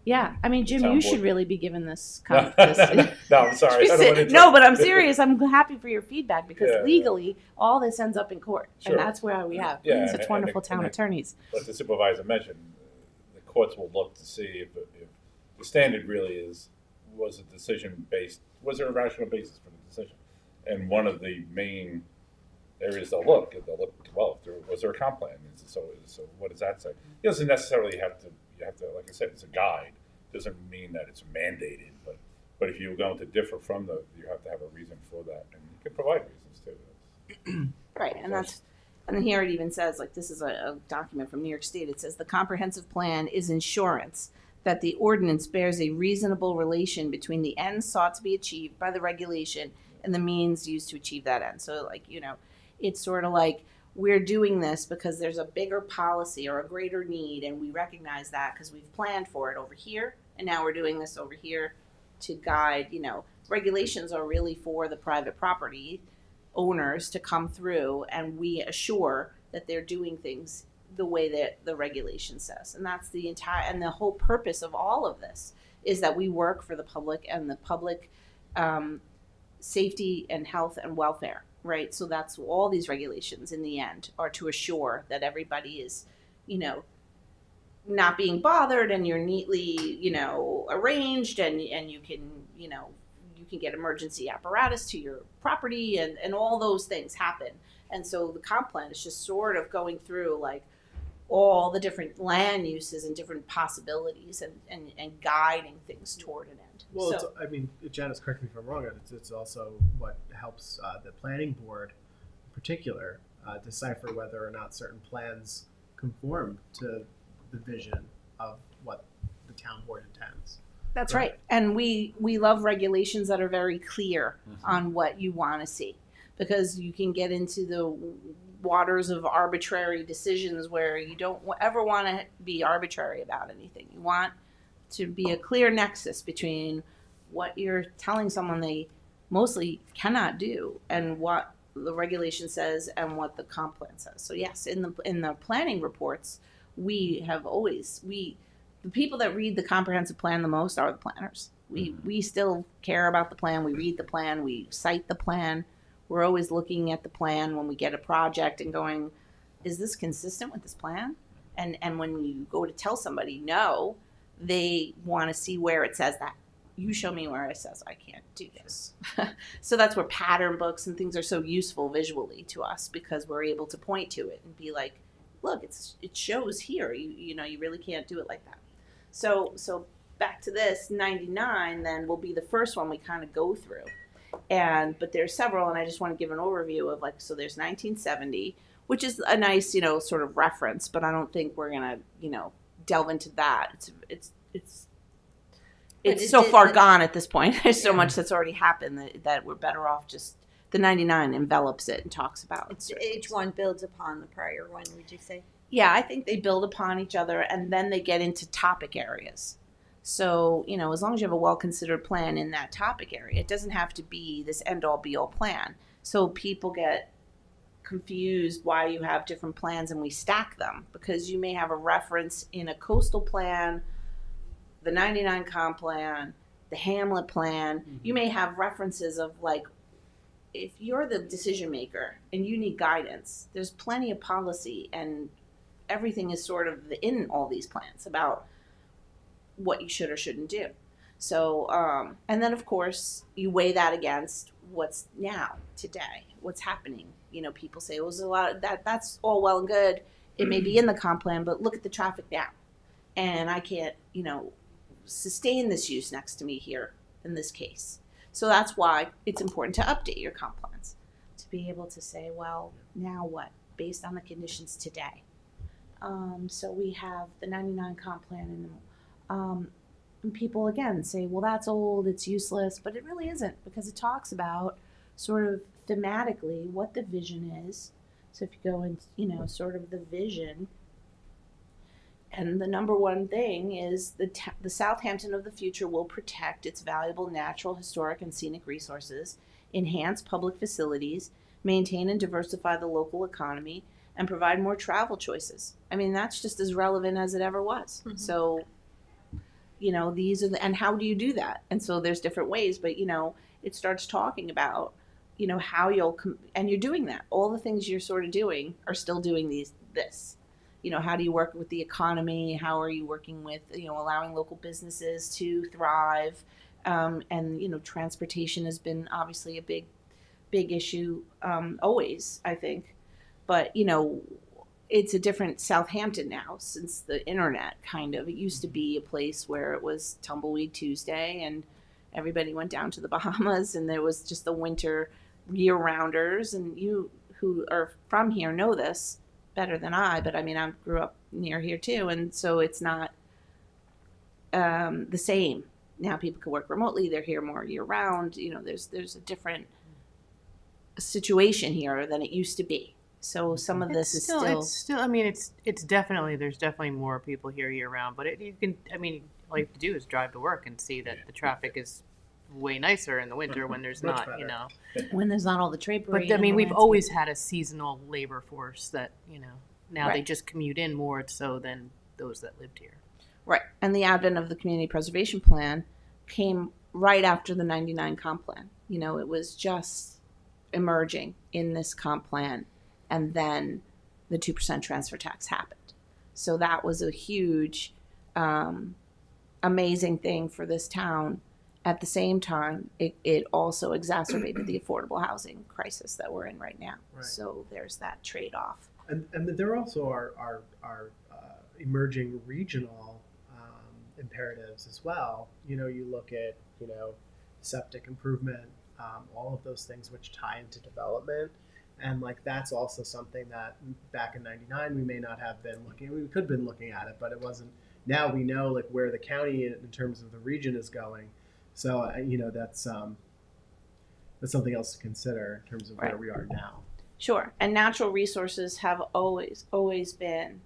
Yeah, Jim, you should really be given this. No, I'm sorry. No, but I'm serious. I'm happy for your feedback because legally, all this ends up in court, and that's where we have such wonderful town attorneys. Like the supervisor mentioned, the courts will look to see if the standard really was a decision based. Was there a rational basis for the decision? And one of the main areas they'll look, well, was there a comp plan? So what does that say? It doesn't necessarily have to. You have to, like I said, it's a guide. Doesn't mean that it's mandated, but if you're going to differ from you have to have a reason for that, and you can provide reasons too. Right, and here it even says, this is a document from New York State. It says the comprehensive plan is insurance that the ordinance bears a reasonable relation between the ends sought to be achieved by the regulation and the means used to achieve that end. So, like, it's sort of like we're doing this because there's a bigger policy or a greater need, and we recognize that because we've planned for it over here, and now we're doing this over here to guide. Regulations are really for the private property owners to come through, and we assure that they're doing things the way that the regulation says. And that's the whole purpose of all of this is that we work for the public and the public safety and health and welfare, right? So that's all these regulations in the end are to assure that everybody is, not being bothered, and you're neatly, arranged, and you can, you can get emergency apparatus to your property, and all those things happen. And so the comp plan is just sort of going through like all the different land uses and different possibilities and guiding things toward an end. Well, So- Janice, correct me if I'm wrong, it's also what helps the planning board in particular decipher whether or not certain plans conform to the vision of what the town board intends. That's right. And we love regulations that are very clear on what you want to see, because you can get into the waters of arbitrary decisions where you don't ever want to be arbitrary about anything. You want to be a clear nexus between what you're telling someone they mostly cannot do and what the regulation says and what the comp plan says. So yes, in the planning reports, the people that read the comprehensive plan the most are the planners. We still care about the plan. We read the plan. We cite the plan. We're always looking at the plan when we get a project and going, is this consistent with this plan? And when you go to tell somebody no, they want to see where it says that. You show me where it says I can't do this. So that's where pattern books and things are so useful visually to us, because we're able to point to it and be like, look, it shows here. You really can't do it like that. So back to this 99 then will be the first one we kind of go through. But there's several, and I just want to give an overview of so there's 1970, which is a nice, sort of reference, but I don't think we're going to, delve into that. It's so far gone at this point. There's so much that's already happened that we're better off just, the 99 envelops it and talks about it. Each one builds upon the prior one, would you say? Yeah, I think they build upon each other, and then they get into topic areas. So, as long as you have a well-considered plan in that topic area, it doesn't have to be this end-all be-all plan. So people get confused why you have different plans and we stack them, because you may have a reference in a coastal plan, the 99 comp plan, the Hamlet plan. Mm-hmm. You may have references of if you're the decision maker and you need guidance, there's plenty of policy, and everything is sort of in all these plans about what you should or shouldn't do. So, and then of course you weigh that against what's now, today, what's happening. People say, well, there's a lot of that's all well and good. It may be in the comp plan, but look at the traffic now. And I can't, sustain this use next to me here in this case. So that's why it's important to update your comp plans, to be able to say, well, now what, based on the conditions today. So we have the 99 comp plan, and people again say, well, that's old, it's useless, but it really isn't, because it talks about sort of thematically what the vision is. So if you go into, sort of the vision, and the number one thing is the Southampton of the future will protect its valuable natural, historic, and scenic resources, enhance public facilities, maintain and diversify the local economy, and provide more travel choices. I mean, that's just as relevant as it ever was. Mm-hmm. So, these are and how do you do that? And so there's different ways, but, it starts talking about, how and you're doing that. All the things you're sort of doing are still doing this. How do you work with the economy? How are you working with, allowing local businesses to thrive? And, transportation has been obviously a big issue, always, I think. But, it's a different Southampton now since the internet, kind of. It used to be a place where it was Tumbleweed Tuesday and everybody went down to the Bahamas, and there was just the winter year-rounders. And you who are from here know this better than I, but I grew up near here too. And so it's not the same. Now people can work remotely. They're here more year round. You know, there's a different situation here than it used to be. So some of this is still. It's still. I mean, it's definitely. There's definitely more people here year round. But you can. I mean, all you have to do is drive to work and see that the traffic is way nicer in the winter when there's Much not. better. You know. when there's not all the drapery. But I and mean, the we've landscape. always had a seasonal labor force that now they Right. just commute in more so than those that lived here. Right. And the advent of the community preservation plan came right after the 99 comp plan. You know, it was just emerging in this comp plan. And then the 2% transfer tax happened. So that was a huge, amazing thing for this town. At the same time, it also exacerbated the affordable housing crisis that we're in right now. Right. So there's that trade-off. And there also are emerging regional imperatives as well. You know, you look at septic improvement, all of those things which tie into development, and like that's also something that back in '99 we may not have been looking. We could have been looking at it, but it wasn't. Now we know like where the county in terms of the region is going. So that's something else to consider in terms of where Right. we are now. Sure. And natural resources have always been,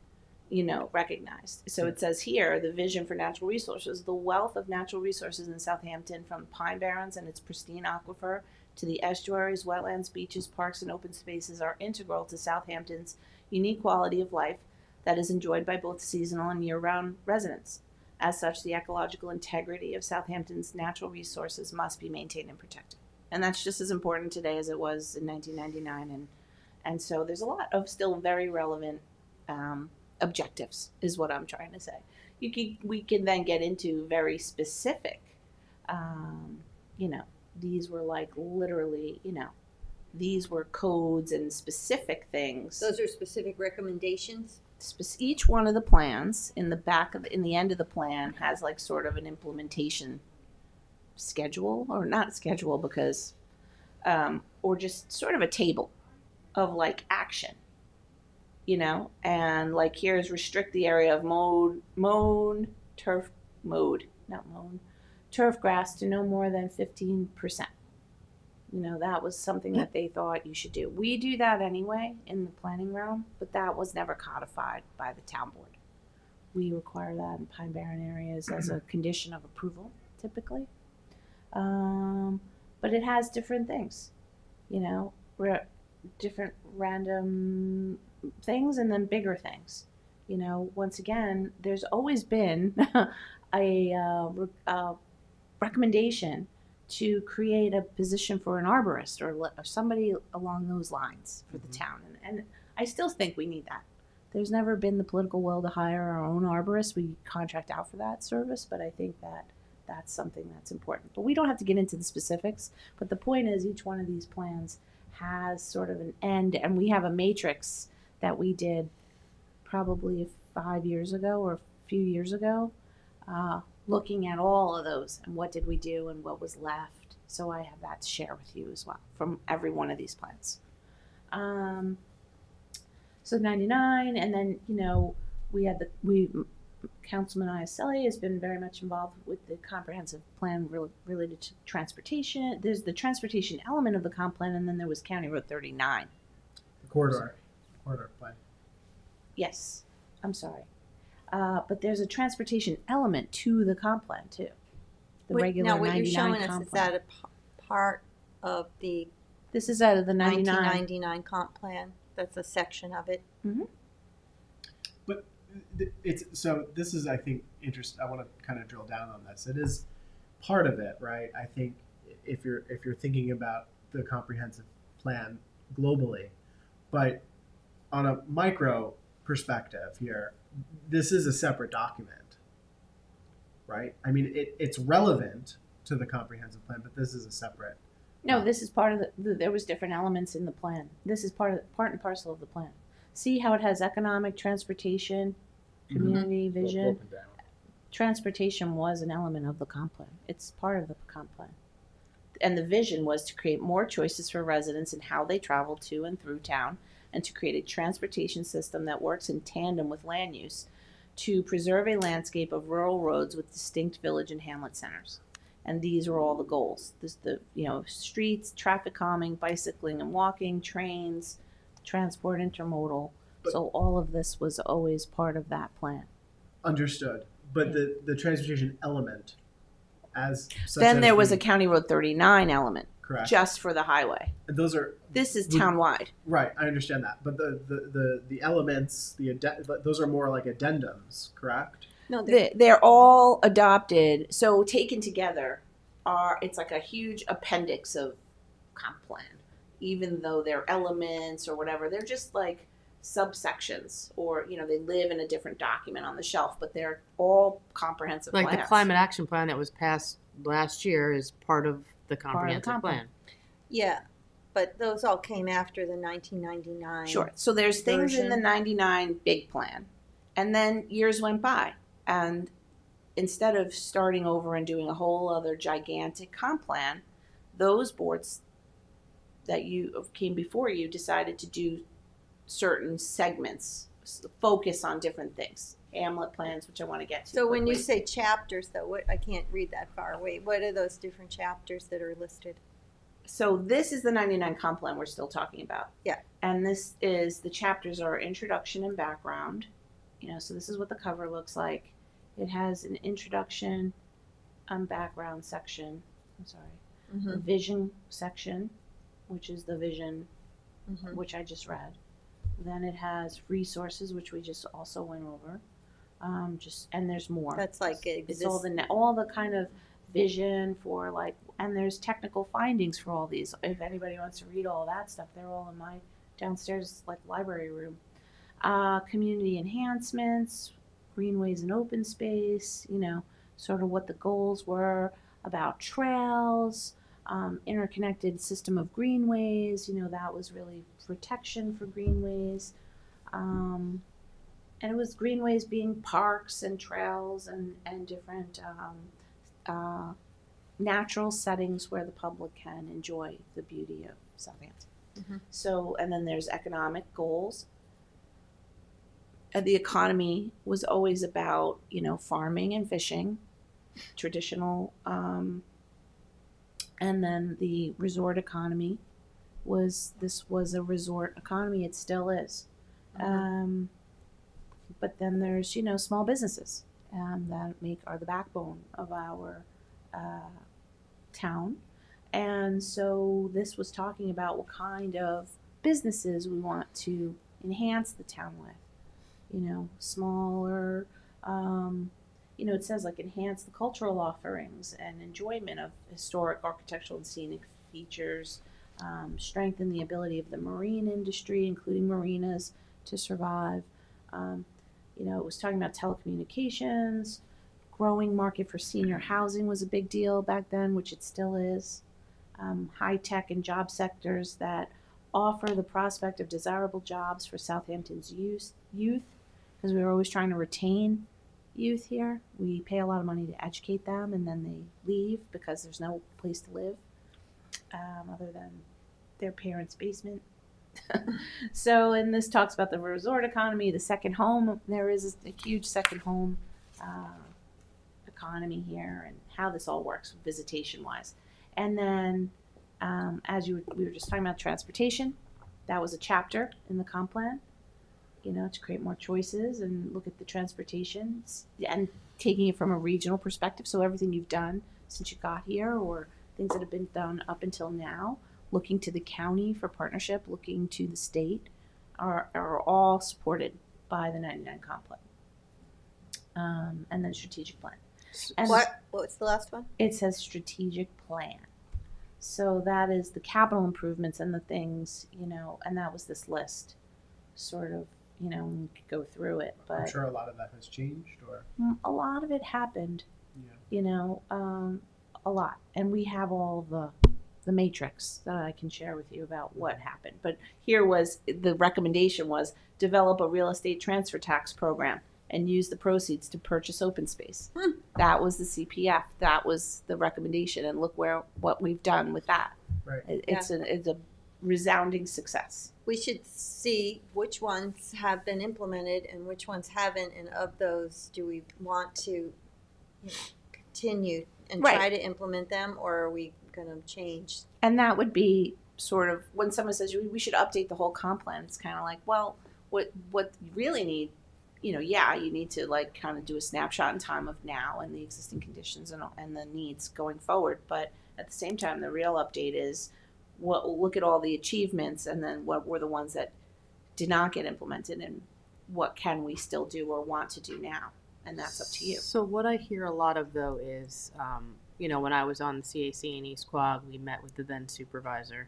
recognized. So it says here, the vision for natural resources, the wealth of natural resources in Southampton, from Pine Barrens and its pristine aquifer to the estuaries, wetlands, beaches, parks, and open spaces, are integral to Southampton's unique quality of life that is enjoyed by both seasonal and year-round residents. As such, the ecological integrity of Southampton's natural resources must be maintained and protected. And that's just as important today as it was in 1999. And so there's a lot of still very relevant objectives, is what I'm trying to say. We can then get into very specific, these were like literally, these were codes and specific things. Those are specific recommendations? Each one of the plans in the end of the plan has like sort of an implementation schedule, or not schedule because, or just sort of a table of like action, and like here's restrict the area of turf grass to no more than 15%. That was something that they thought you should do. We do that anyway in the planning realm, but that was never codified by the town board. We require that in Pine Barren areas as a condition of approval, typically. But it has different things, different random things and then bigger things. Once again, there's always been a recommendation to create a position for an arborist or somebody along those lines for the town. And I still think we need that. There's never been the political will to hire our own arborist. We contract out for that service, but I think that that's something that's important. But we don't have to get into the specifics. But the point is, each one of these plans has sort of an end, and we have a matrix that we did probably 5 years ago or a few years ago, looking at all of those and what did we do and what was left. So I have that to share with you as well from every one of these plans. So 99, and then we had Councilman Iaselli has been very much involved with the comprehensive plan related to transportation. There's the transportation element of the comp plan, and then there was County Road 39. The corridor plan. Yes, I'm sorry. But there's a transportation element to the comp plan too. The regular Now, what 99 you're showing us, comp is plan. that a part of the This is out of the 99. 1999 comp plan? That's a section of it? But this is, I think, interesting. I want to kind of drill down on this. It is part of it, right? I think if you're thinking about the comprehensive plan globally, but on a micro perspective here, this is a separate document, right? I mean, it's relevant to the comprehensive plan, but this is a separate. No, this is part of there was different elements in the plan. This is part and parcel of the plan. See how it has economic, transportation, community, vision. Broken down. Transportation was an element of the comp plan. It's part of the comp plan. And the vision was to create more choices for residents in how they travel to and through town, and to create a transportation system that works in tandem with land use to preserve a landscape of rural roads with distinct village and hamlet centers. And these are all the goals. Streets, traffic calming, bicycling and walking, trains, transport intermodal. So all of this was always part of that plan. Understood. But the transportation element Then there was a County Road 39 element, correct. just for the highway. And those are This is town-wide. right. I understand that, but the elements, those are more like addendums, correct? No, They're all adopted, so taken together it's like a huge appendix of comp plan. Even though they're elements or whatever, they're just like subsections, or they live in a different document on the shelf, but they're all comprehensive Like plans. the climate action plan that was passed last year is part of the comprehensive comp plan. plan. yeah, but those all came after the 1999. Sure. So there's things in the version. 99 big plan. And then years went by. And instead of starting over and doing a whole other gigantic comp plan, those boards that came before you decided to do certain segments, focus on different things. Hamlet plans, which I want to get to. So when you quickly. say chapters, though, I can't read that far away. What are those different chapters that are listed? So this is the 99 comp plan we're still talking about. Yeah. And this is, the chapters are introduction and background. So this is what the cover looks like. It has an introduction and background section. I'm sorry. A vision section, which is the vision, which I just read. Then it has resources, which we just also went over. And there's more. That's like It's all the kind of vision for and there's technical findings for all these. If anybody wants to read all that stuff, they're all in my downstairs library room. Community enhancements, greenways and open space, sort of what the goals were about trails, interconnected system of greenways, that was really protection for greenways. And it was greenways being parks and trails and different natural settings where the public can enjoy the beauty of Southampton. So, and then there's economic goals. The economy was always about, farming and fishing, traditional, and then the resort economy was a resort economy. It still is. But then there's, small businesses that are the backbone of our town. And so this was talking about what kind of businesses we want to enhance the town with. Smaller, it says enhance the cultural offerings and enjoyment of historic architectural and scenic features, strengthen the ability of the marine industry, including marinas, to survive. It was talking about telecommunications, growing market for senior housing was a big deal back then, which it still is. High tech and job sectors that offer the prospect of desirable jobs for Southampton's youth, because we were always trying to retain youth here. We pay a lot of money to educate them, and then they leave because there's no place to live other than their parents' basement. So, and this talks about the resort economy, the second home. There is a huge second home economy here, and how this all works visitation-wise. And then, we were just talking about transportation, that was a chapter in the comp plan, to create more choices and look at the transportation and taking it from a regional perspective. So everything you've done since you got here, or things that have been done up until now, looking to the county for partnership, looking to the state, are all supported by the 99 comp plan. And then strategic plan. And What's the last one? it says strategic plan. So that is the capital improvements and the things, and that was this list, sort of, we could go through it, I'm but sure a lot of that has changed, or a lot of it happened, a lot. And we have all the matrix that I can share with you about what happened. But here was, the recommendation was develop a real estate transfer tax program and use the proceeds to purchase open space. That was the CPF. That was the recommendation, and look what we've done with that. right. It's a resounding success. We should see which ones have been implemented and which ones haven't, and of those, do we want to continue and Right. try to implement them, or are we going to change? And that would be sort of when someone says we should update the whole comp plan. It's kind of like, well, what you really need, you need to like kind of do a snapshot in time of now and the existing conditions and the needs going forward. But at the same time, the real update is look at all the achievements and then what were the ones that did not get implemented and what can we still do or want to do now. And that's up to you. So what I hear a lot of though is, when I was on the CAC in East Quogue, we met with the then supervisor,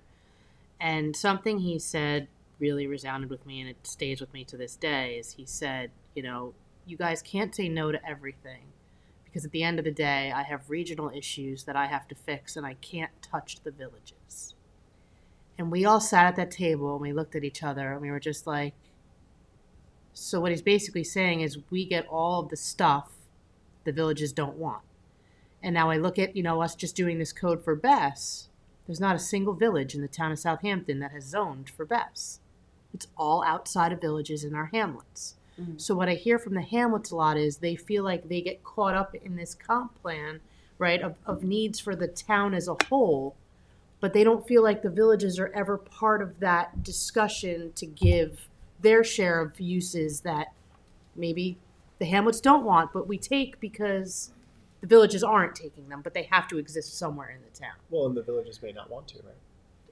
and something he said really resounded with me, and it stays with me to this day. Is he said, you guys can't say no to everything, because at the end of the day, I have regional issues that I have to fix, and I can't touch the villages. And we all sat at that table and we looked at each other and we were just like, so what he's basically saying is we get all of the stuff the villages don't want. And now I look at, us just doing this code for BES. There's not a single village in the town of Southampton that has zoned for BES. It's all outside of villages in our hamlets. Mm-hmm. So what I hear from the hamlets a lot is they feel like they get caught up in this comp plan, right, of needs for the town as a whole, but they don't feel like the villages are ever part of that discussion to give their share of uses that maybe the hamlets don't want, but we take because the villages aren't taking them, but they have to exist somewhere in the town. Well, and the villages may not want to, right?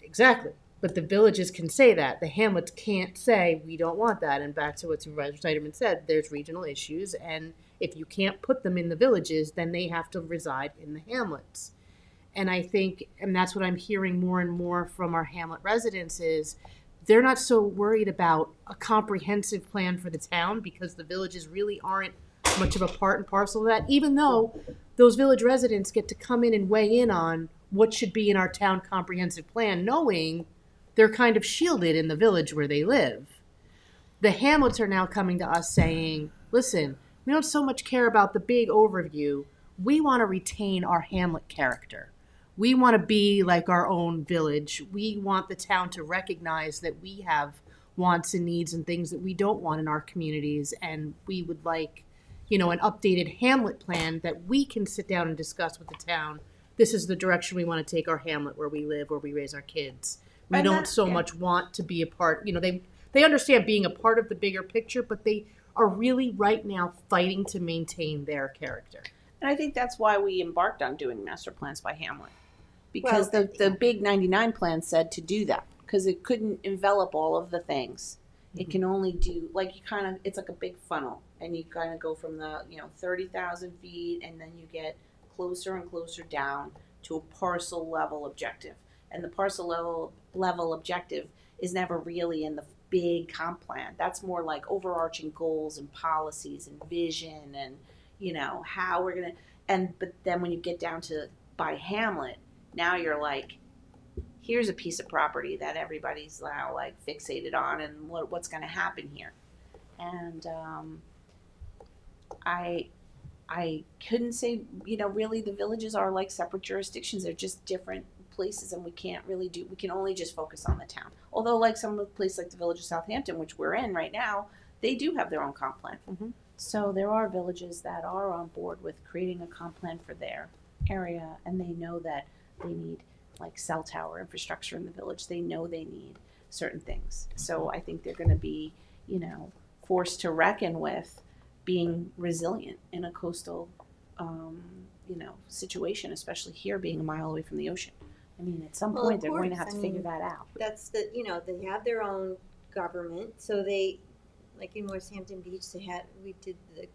Exactly. But the villages can say that. The hamlets can't say, we don't want that. And back to what Supervisor Snyderman said, there's regional issues, and if you can't put them in the villages, then they have to reside in the hamlets. And I think, and that's what I'm hearing more and more from our hamlet residents is, they're not so worried about a comprehensive plan for the town because the villages really aren't much of a part and parcel of that, even though those village residents get to come in and weigh in on what should be in our town comprehensive plan, knowing they're kind of shielded in the village where they live. The hamlets are now coming to us saying, listen, we don't so much care about the big overview. We want to retain our hamlet character. We want to be like our own village. We want the town to recognize that we have wants and needs and things that we don't want in our communities. And we would like, an updated hamlet plan that we can sit down and discuss with the town. This is the direction we want to take our hamlet where we live, where we raise our kids. We don't so much want to be a part, they understand being a part of the bigger picture, but they are really right now fighting to maintain their character. And I think that's why we embarked on doing master plans by hamlet. Because the big 99 plan said to do that, because it couldn't envelop all of the things. Mm-hmm. It can only do, it's like a big funnel, and you kind of go from the, 30,000 feet, and then you get closer and closer down to a parcel level objective. And the parcel level objective is never really in the big comp plan. That's more like overarching goals and policies and vision and, how we're going to, but then when you get down to by hamlet, now you're like, here's a piece of property that everybody's now like fixated on and what's going to happen here. And I couldn't say, really the villages are like separate jurisdictions. They're just different places, and we can only just focus on the town. Although like some of the places like the village of Southampton, which we're in right now, they do have their own comp plan. Mm-hmm. So there are villages that are on board with creating a comp plan for their area, and they know that they need like cell tower infrastructure in the village. They know they need certain things. So I think they're going to be, forced to reckon with being resilient in a coastal, situation, especially here being a mile away from the ocean. I mean, at some point they're going to have to figure that out. That's they have their own government. So they, like in West Hampton Beach, we did the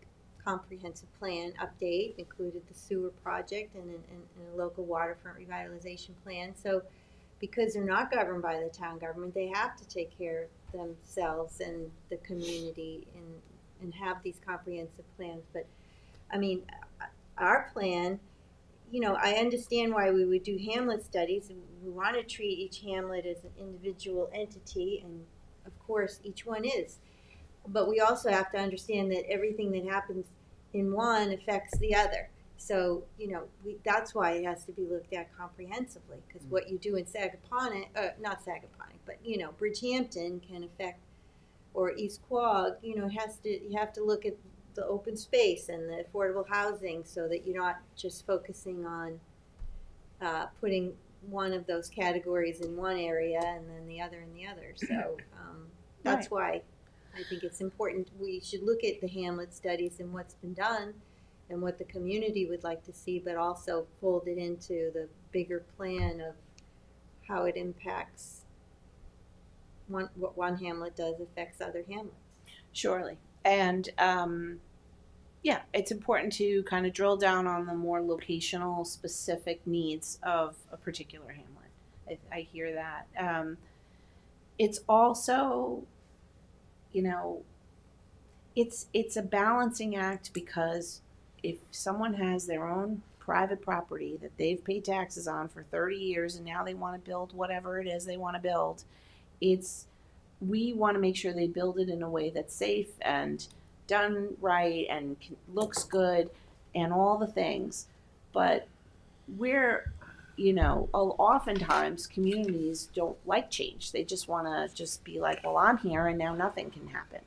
comprehensive plan update, included the sewer project and a local waterfront revitalization plan. So because they're not governed by the town government, they have to take care of themselves and the community and have these comprehensive plans. But I mean, our plan, I understand why we would do hamlet studies. We want to treat each hamlet as an individual entity, and of course each one is. But we also have to understand that everything that happens in one affects the other. So, that's why it has to be looked at comprehensively, because what you do in Sagaponack, not Sagaponack, but, Bridgehampton can affect, or East Quogue, you have to look at the open space and the affordable housing so that you're not just focusing on putting one of those categories in one area and then the other in the other. So that's why I think it's important. We should look at the Hamlet studies and what's been done and what the community would like to see, but also fold it into the bigger plan of how it impacts what one hamlet does affects other hamlets. Surely. And yeah, it's important to kind of drill down on the more locational specific needs of a particular hamlet. I hear that. It's also, it's a balancing act, because if someone has their own private property that they've paid taxes on for 30 years and now they want to build whatever it is they want to build, we want to make sure they build it in a way that's safe and done right and looks good and all the things. But oftentimes communities don't like change. They just want to just be like, well, I'm here and now nothing can happen.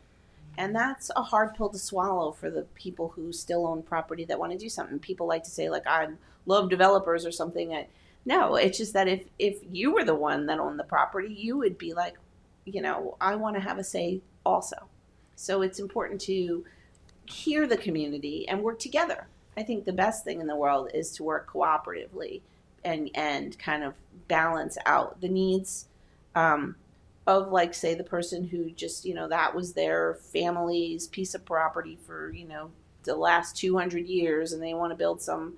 And that's a hard pill to swallow for the people who still own property that want to do something. People like to say, like, I love developers or something. No, it's just that if you were the one that owned the property, you would be like, I want to have a say also. So it's important to hear the community and work together. I think the best thing in the world is to work cooperatively and kind of balance out the needs of, like, say, the person who just, that was their family's piece of property for, the last 200 years, and they want to build some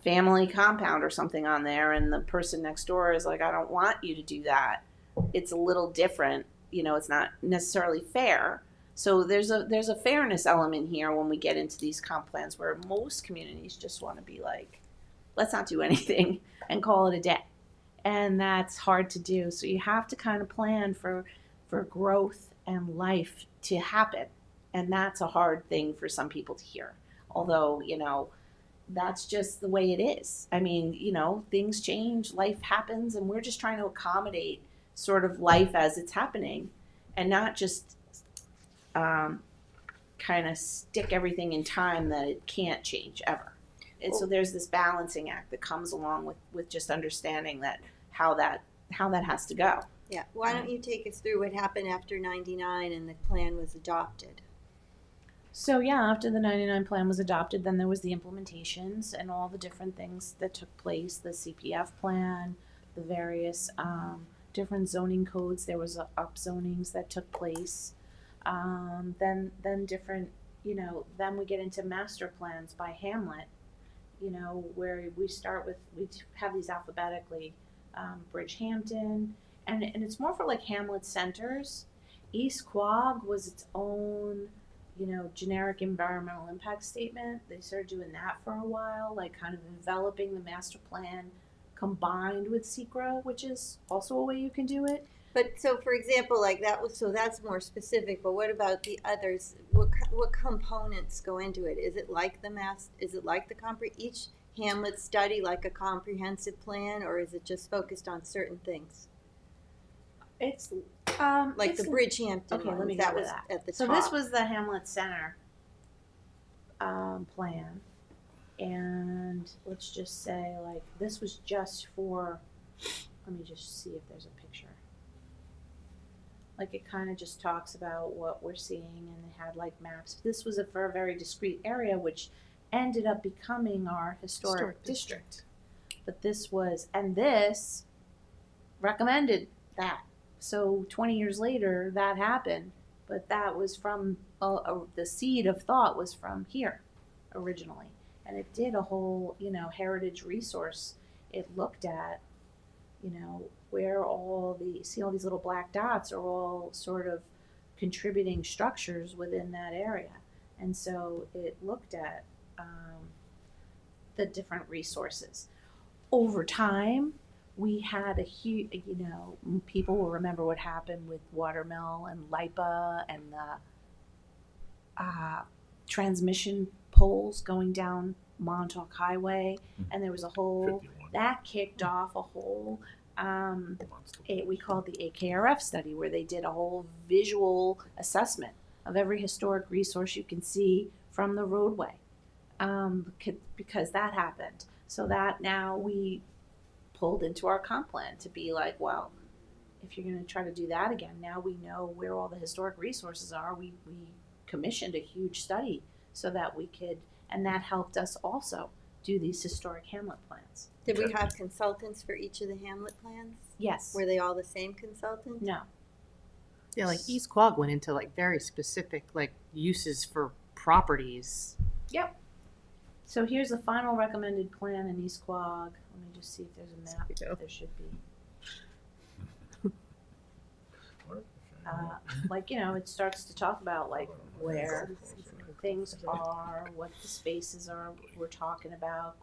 family compound or something on there, and the person next door is like, I don't want you to do that. It's a little different. It's not necessarily fair. So there's a fairness element here when we get into these comp plans, where most communities just want to be like, let's not do anything and call it a day. And that's hard to do. So you have to kind of plan for growth and life to happen. And that's a hard thing for some people to hear. Although, that's just the way it is. I mean, things change, life happens, and we're just trying to accommodate sort of life as it's happening and not just kind of stick everything in time that it can't change ever. And so there's this balancing act that comes along with just understanding that how that has to go. Yeah. Why don't you take us through what happened after 99 and the plan was adopted? So yeah, after the 99 plan was adopted, then there was the implementations and all the different things that took place, the CPF plan, the various different zoning codes. There was upzonings that took place. Then different, then we get into master plans by hamlet, where we have these alphabetically, Bridgehampton, and it's more for like hamlet centers. East Quogue was its own, generic environmental impact statement. They started doing that for a while, like kind of enveloping the master plan combined with SECRA, which is also a way you can do it. But so, for example, like that's more specific. But what about the others? What components go into it? Is it like each hamlet study like a comprehensive plan, or is it just focused on certain things? It's like the Bridgehampton okay, one. Let me That go to was that. at the So top. this was the Hamlet Center plan, and let's just say like this was just for. Let me just see if there's a picture. Like it kind of just talks about what we're seeing, and they had like maps. This was for a very discrete area, which ended up becoming our historic district. But this recommended that. So 20 years later, that happened, but that was from the seed of thought was from here originally, and it did a whole heritage resource. It looked at where all these little black dots are all sort of contributing structures within that area, and so it looked at the different resources over time. We had a huge, people will remember what happened with Watermill and LIPA and the transmission poles going down Montauk Highway, and there was a whole 51. that kicked off a whole Monster. we called the AKRF study, where they did a whole visual assessment of every historic resource you can see from the roadway, because that happened. So that now we pulled into our comp plan to be like, well, if you're going to try to do that again, now we know where all the historic resources are. We commissioned a huge study so that we could, and that helped us also do these historic hamlet plans. Did we have consultants for each of the hamlet plans? Yes. Were they all the same consultant? No. Yeah, like East Quogue went into like very specific like uses for properties. Yep. So here's the final recommended plan in East Quogue. Let me just see if there's a map. There we go. There should be. Like, it starts to talk about like where things are, what the spaces are we're talking about,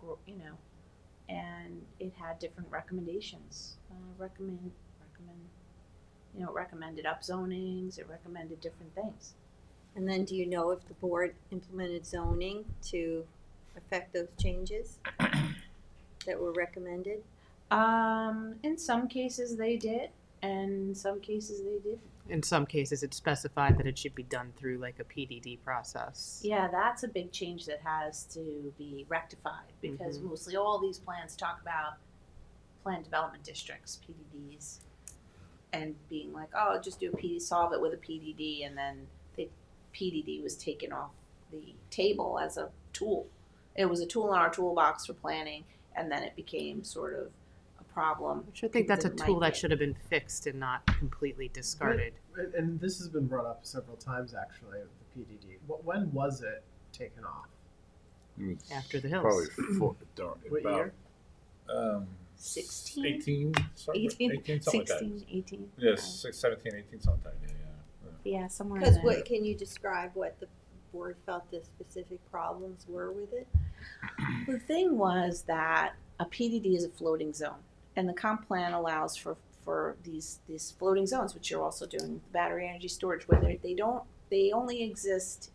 and it had different recommendations. It recommended upzonings, it recommended different things. And then do you know if the board implemented zoning to affect those changes that were recommended? In some cases they did, and in some cases they didn't. In some cases, it specified that it should be done through like a PDD process. Yeah, that's a big change that has to be rectified, because mostly all these plans talk about planned development districts, PDDs, and being like, oh, just do a PD, solve it with a PDD, and then the PDD was taken off the table as a tool. It was a tool in our toolbox for planning, and then it became sort of problem. Which I think that's a tool that should have been fixed and not completely discarded. And this has been brought up several times actually, the PDD. When was it taken off? After the hills. Probably What year? 16? 18, 18, something like that. 16, 18. Yes, 17, 18, sometime. Yeah, somewhere in Because there. can you describe what the board felt the specific problems were with it? The thing was that a PDD is a floating zone, and the comp plan allows for these floating zones, which you're also doing battery energy storage, where they only exist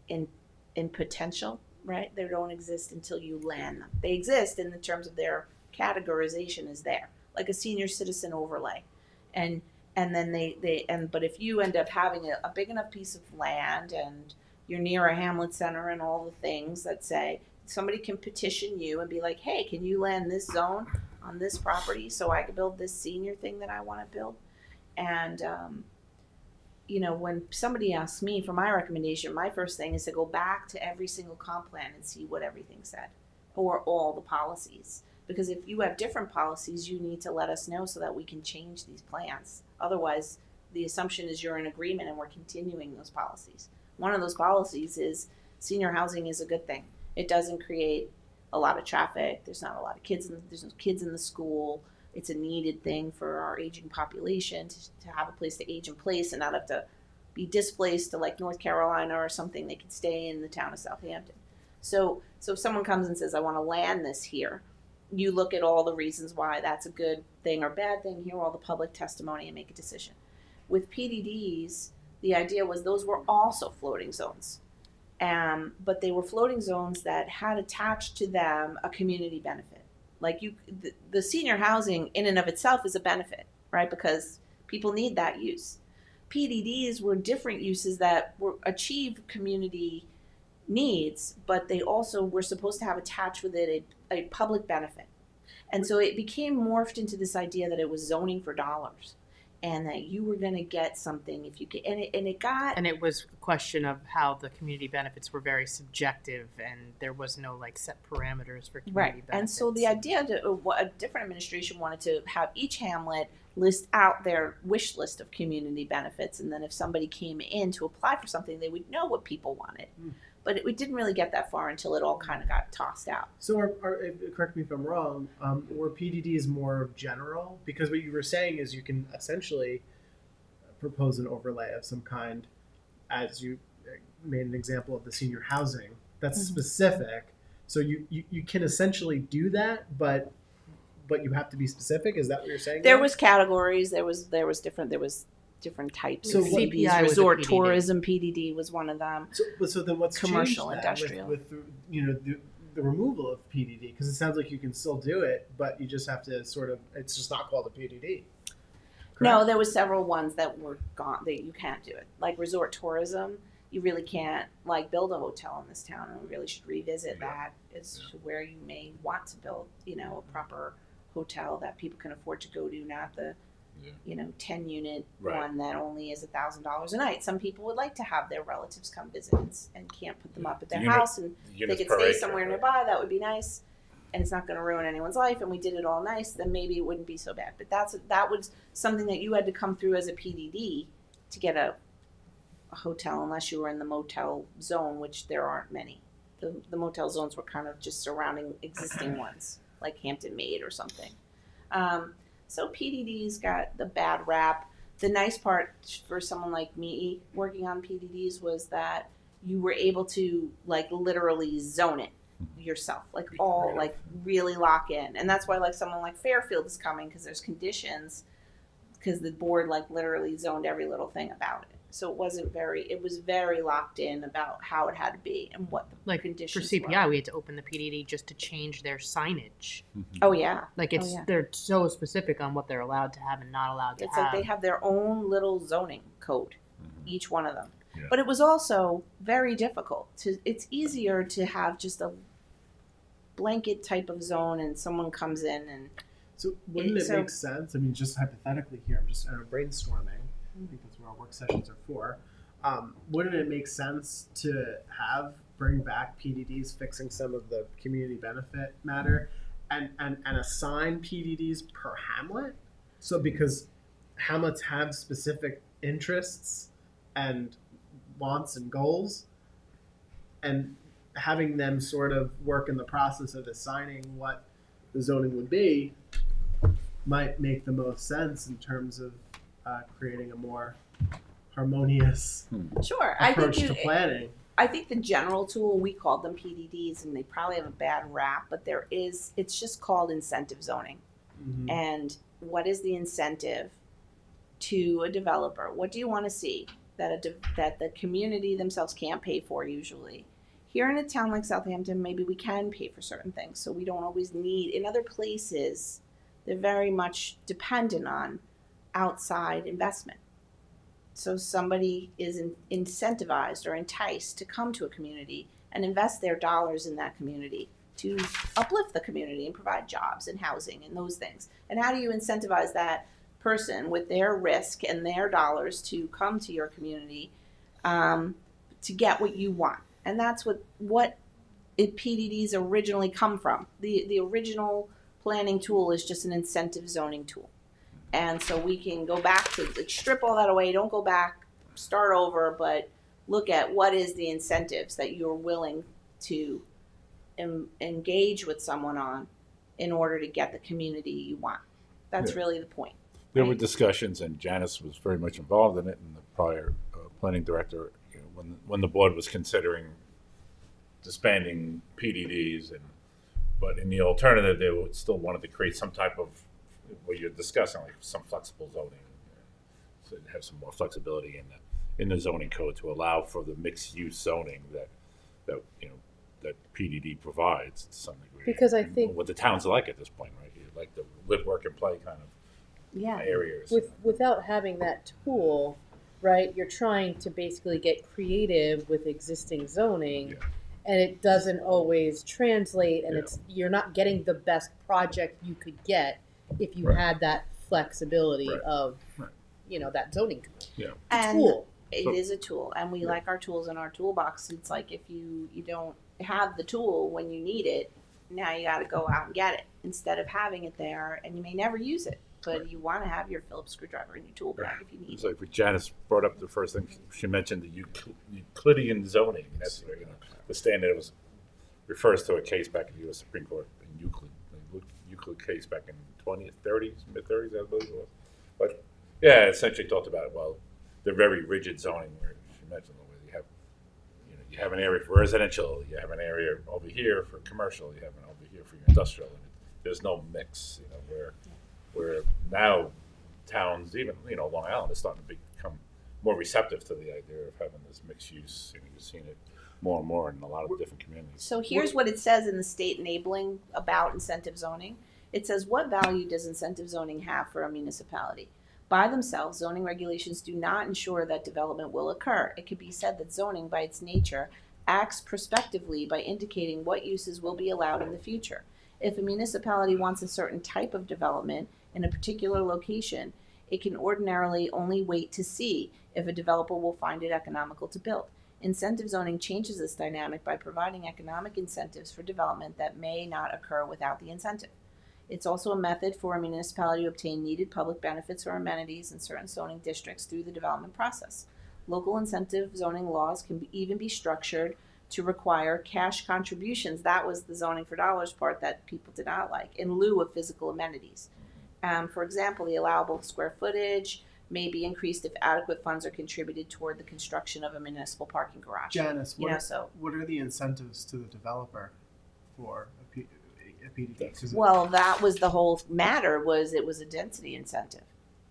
in potential, right? They don't exist until you land them. They exist in the terms of their categorization is there, like a senior citizen overlay, and then but if you end up having a big enough piece of land and you're near a hamlet center and all the things that say, somebody can petition you and be like, hey, can you land this zone on this property so I can build this senior thing that I want to build? And, when somebody asks me for my recommendation, my first thing is to go back to every single comp plan and see what everything said, or all the policies. Because if you have different policies, you need to let us know so that we can change these plans. Otherwise, the assumption is you're in agreement and we're continuing those policies. One of those policies is senior housing is a good thing. It doesn't create a lot of traffic. There's not a lot of kids. There's no kids in the school. It's a needed thing for our aging population to have a place to age in place and not have to be displaced to like North Carolina or something. They can stay in the town of Southampton. So if someone comes and says, I want to land this here, you look at all the reasons why that's a good thing or bad thing, hear all the public testimony, and make a decision. With PDDs, the idea was those were also floating zones. But they were floating zones that had attached to them a community benefit. Like the senior housing in and of itself is a benefit, right? Because people need that use. PDDs were different uses that were achieve community needs, but they also were supposed to have attached with it a public benefit. And so it became morphed into this idea that it was zoning for dollars, and that you were going to get something if you could, and it was a question of how the community benefits were very subjective, and there was no like set parameters for community benefits. And so the idea a different administration wanted to have each hamlet list out their wish list of community benefits, and then if somebody came in to apply for something, they would know what people wanted. But we didn't really get that far until it all kind of got tossed out. So, correct me if I'm wrong, were PDDs more general? Because what you were saying is you can essentially propose an overlay of some kind, as you made an example of the senior housing. That's specific. So you can essentially do that, but you have to be specific. Is that what you're saying? There was categories. There was different different types So of what- PDDs. CPI was a Resort PDD. tourism PDD was one of them. So then what's Commercial, changed then industrial. with the removal of PDD? Because it sounds like you can still do it, but you just have to sort of, it's just not called a PDD. No, Correct? there was several ones that were gone that you can't do it. Like resort tourism, you really can't like build a hotel in this town, and we really should revisit that as to where you may want to build, a proper hotel that people can afford to go to, not the, 10-unit Right. one that only is $1,000 a night. Some people would like to have their relatives come visit and can't put them up at their The unit- house, and The they units could per stay acre, somewhere right? nearby. That would be nice, and it's not going to ruin anyone's life. And we did it all nice. Then maybe it wouldn't be so bad. But that was something that you had to come through as a PDD to get a hotel, unless you were in the motel zone, which there aren't many. The motel zones were kind of just surrounding existing ones, like Hampton Maid or something. So PDDs got the bad rap. The nice part for someone like me working on PDDs was that you were able to like literally zone it yourself, like all like really lock in. And that's why like someone like Fairfield is coming, because there's conditions, because the board like literally zoned every little thing about it. So it was very locked in about how it had to be and what the Like for conditions CPI, were. we had to open the PDD just to change their signage. Oh yeah. Like it's yeah. they're so specific on what they're allowed to have and not allowed to It's have. like they have their own little zoning code, each one of them. Yeah. But it was also very difficult. It's easier to have just a blanket type of zone, and someone comes in and So wouldn't it So- make sense? I mean, just hypothetically here, I'm just brainstorming. I think that's what our work sessions are for. Wouldn't it make sense to bring back PDDs fixing some of the community benefit matter, and assign PDDs per hamlet? So because hamlets have specific interests and wants and goals, and having them sort of work in the process of assigning what the zoning would be might make the most sense in terms of creating a more harmonious sure, approach to planning. I think the general tool, we called them PDDs, and they probably have a bad rap, but it's just called incentive zoning. Mhm. And what is the incentive to a developer? What do you want to see that the community themselves can't pay for usually? Here in a town like Southampton, maybe we can pay for certain things, so we don't always need. In other places, they're very much dependent on outside investment. So somebody is incentivized or enticed to come to a community and invest their dollars in that community to uplift the community and provide jobs and housing and those things. And how do you incentivize that person with their risk and their dollars to come to your community to get what you want? And that's what PDDs originally come from. The original planning tool is just an incentive zoning tool. And so we can go back to like, strip all that away, don't go back, start over, but look at what is the incentives that you're willing to engage with someone on in order to get the community you want. That's Yeah. really the point. There were Right. discussions, and Janice was very much involved in it, and the prior planning director, when the board was considering disbanding PDDs, but in the alternative, they would still wanted to create some type of what you're discussing, like some flexible zoning, so have some more flexibility in the zoning code to allow for the mixed use zoning that PDD provides to some degree. Because I And think- what the towns are like at this point, right? You like the live, work, and play kind of Yeah. areas. Without having that tool, right, you're trying to basically get creative with existing zoning, Yeah. and it doesn't always translate, and Yeah. you're not getting the best project you could get if you Right. had that flexibility Right. of, Right. that zoning tool. Yeah. And Tool. it is a tool, and we like our tools in our toolbox. It's like if you don't have the tool when you need it, now you got to go out and get it instead of having it there, and you may never use it, but you want to have your Phillips screwdriver in your tool bag if you need It's it. like Janice brought up the first thing she mentioned, the Euclidean zoning. That's the standard refers to a case back in the U.S. Supreme Court in Euclid case back in mid 30s, I believe it was. But yeah, essentially talked about the very rigid zoning where she mentioned where you have an area for residential, you have an area over here for commercial, you have an over here for your industrial, and there's no mix. Where now towns, even Long Island, is starting to become more receptive to the idea of having this mixed use. You know, you're seeing it more and more in a lot of different communities. So here's what it says in the state enabling about incentive zoning. It says, what value does incentive zoning have for a municipality? By themselves, zoning regulations do not ensure that development will occur. It could be said that zoning, by its nature, acts prospectively by indicating what uses will be allowed in the future. If a municipality wants a certain type of development in a particular location, it can ordinarily only wait to see if a developer will find it economical to build. Incentive zoning changes this dynamic by providing economic incentives for development that may not occur without the incentive. It's also a method for a municipality to obtain needed public benefits or amenities in certain zoning districts through the development process. Local incentive zoning laws can even be structured to require cash contributions. That was the zoning for dollars part that people did not like, in lieu of physical amenities. For example, the allowable square footage may be increased if adequate funds are contributed toward the construction of a municipal parking garage. Janice, You know, so what are the incentives to the developer for a PDD? 'Cause well, that was the whole matter. Was it was a density incentive.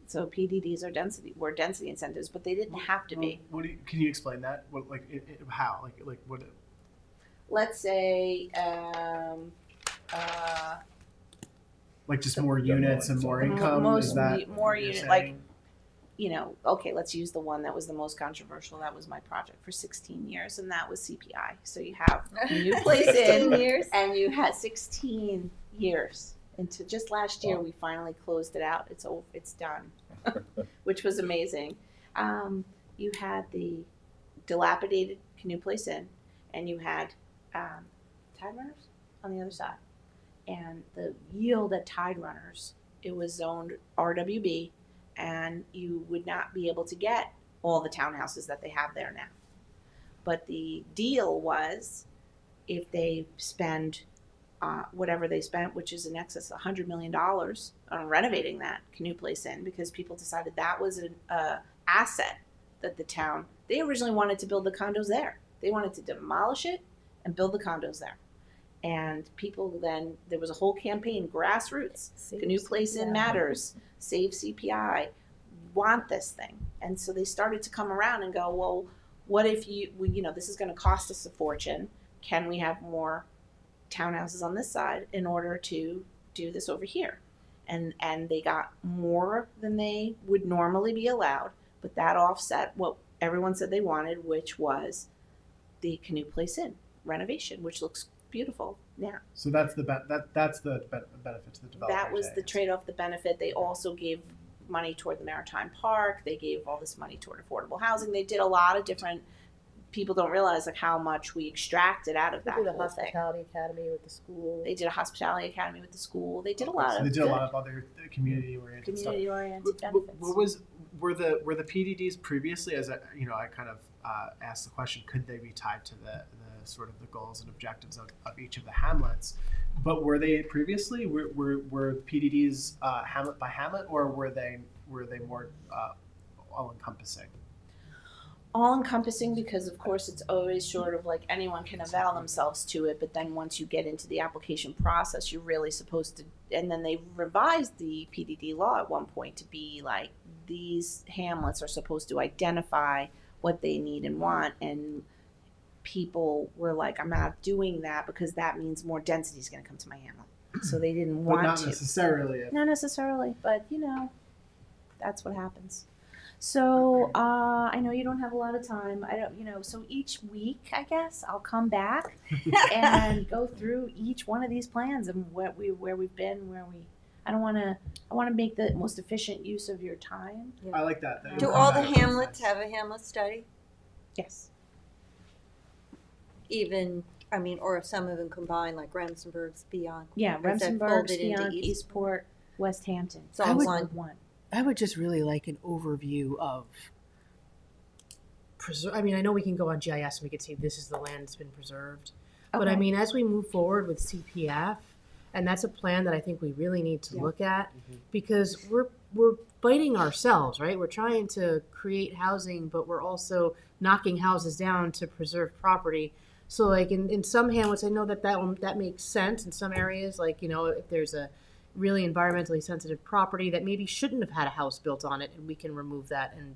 So PDDs are were density incentives, but they didn't have to be. Can you explain that? What, how? Like what? Let's say, Like just more units and more income? most Is that more what you're unit, like, saying? you know, okay, let's use the one that was the most controversial. That was my project for 16 years, and that was CPI. So you have a new place 16 in, years. and you had 16 years. And just last year, we finally closed it out. It's over. It's done, which was amazing. You had the dilapidated Canoe Place Inn, and you had Tide Runners on the other side. And the yield at Tide Runners, it was zoned RWB, and you would not be able to get all the townhouses that they have there now. But the deal was, if they spend whatever they spent, which is in excess of $100 million on renovating that Canoe Place Inn, because people decided that was an asset that the town, they originally wanted to build the condos there. They wanted to demolish it and build the condos there. And people then, there was a whole campaign, grassroots, Canoe Place Inn matters, save CPI, want this thing. And so they started to come around and go, well, what if this is going to cost us a fortune. Can we have more townhouses on this side in order to do this over here? And they got more than they would normally be allowed, but that offset what everyone said they wanted, which was the Canoe Place Inn renovation, which looks beautiful now. So that's the benefit to the developer. That was the trade-off, the benefit. They also gave money toward the Maritime Park. They gave all this money toward affordable housing. They did a lot of different. People don't realize like how much we extracted out of that They did a whole thing. hospitality academy with the school. They did a hospitality academy with the school. They did a So lot of they did a good lot of other community-oriented stuff. community-oriented benefits. Were the PDDs previously, as I kind of asked the question, could they be tied to the sort of the goals and objectives of each of the hamlets? But were they previously were PDDs hamlet by hamlet, or were they more all encompassing? All encompassing, because of course it's always sort of like anyone can avail themselves to it, but then once you get into the application process, you're really supposed to, and then they revised the PDD law at one point to be like, these hamlets are supposed to identify what they need and want, and people were like, I'm not doing that because that means more density is going to come to my hamlet. So they didn't want Not to. necessarily. Not necessarily, but that's what happens. So I know you don't have a lot of time. I don't, so each week, I guess I'll come back and go through each one of these plans and where we've been, I want to make the most efficient use of your time. I like that. Do all the hamlets have a hamlet study? Yes. Or some of them combined, like Remsenburg's beyond. Yeah, Or is that Remsenburg, folded into Beyond, Eastport, West Hampton. It's all one. I would just really like an overview of I know we can go on GIS and we can see this is the land that's been preserved. But I Okay. mean, as we move forward with CPF, and that's a plan that I think we really need to look at, because we're fighting ourselves, right? We're trying to create housing, but we're also knocking houses down to preserve property. So like in some hamlets, I know that makes sense in some areas, like, if there's a really environmentally sensitive property that maybe shouldn't have had a house built on it, and we can remove that and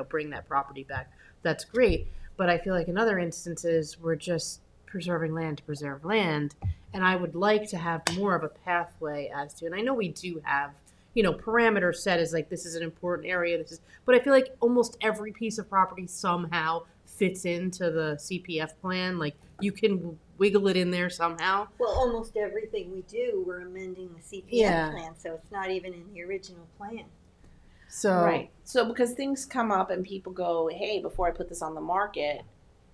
bring that property back. That's great. But I feel like in other instances, we're just preserving land to preserve land. And I would like to have more of a pathway as to, and I know we do have, parameters set as like, this is an important area, but I feel like almost every piece of property somehow fits into the CPF plan. Like you can wiggle it in there somehow. Well, almost everything we do, we're amending the CPF plan, so it's not even in the original plan. So, Right. So because things come up and people go, hey, before I put this on the market,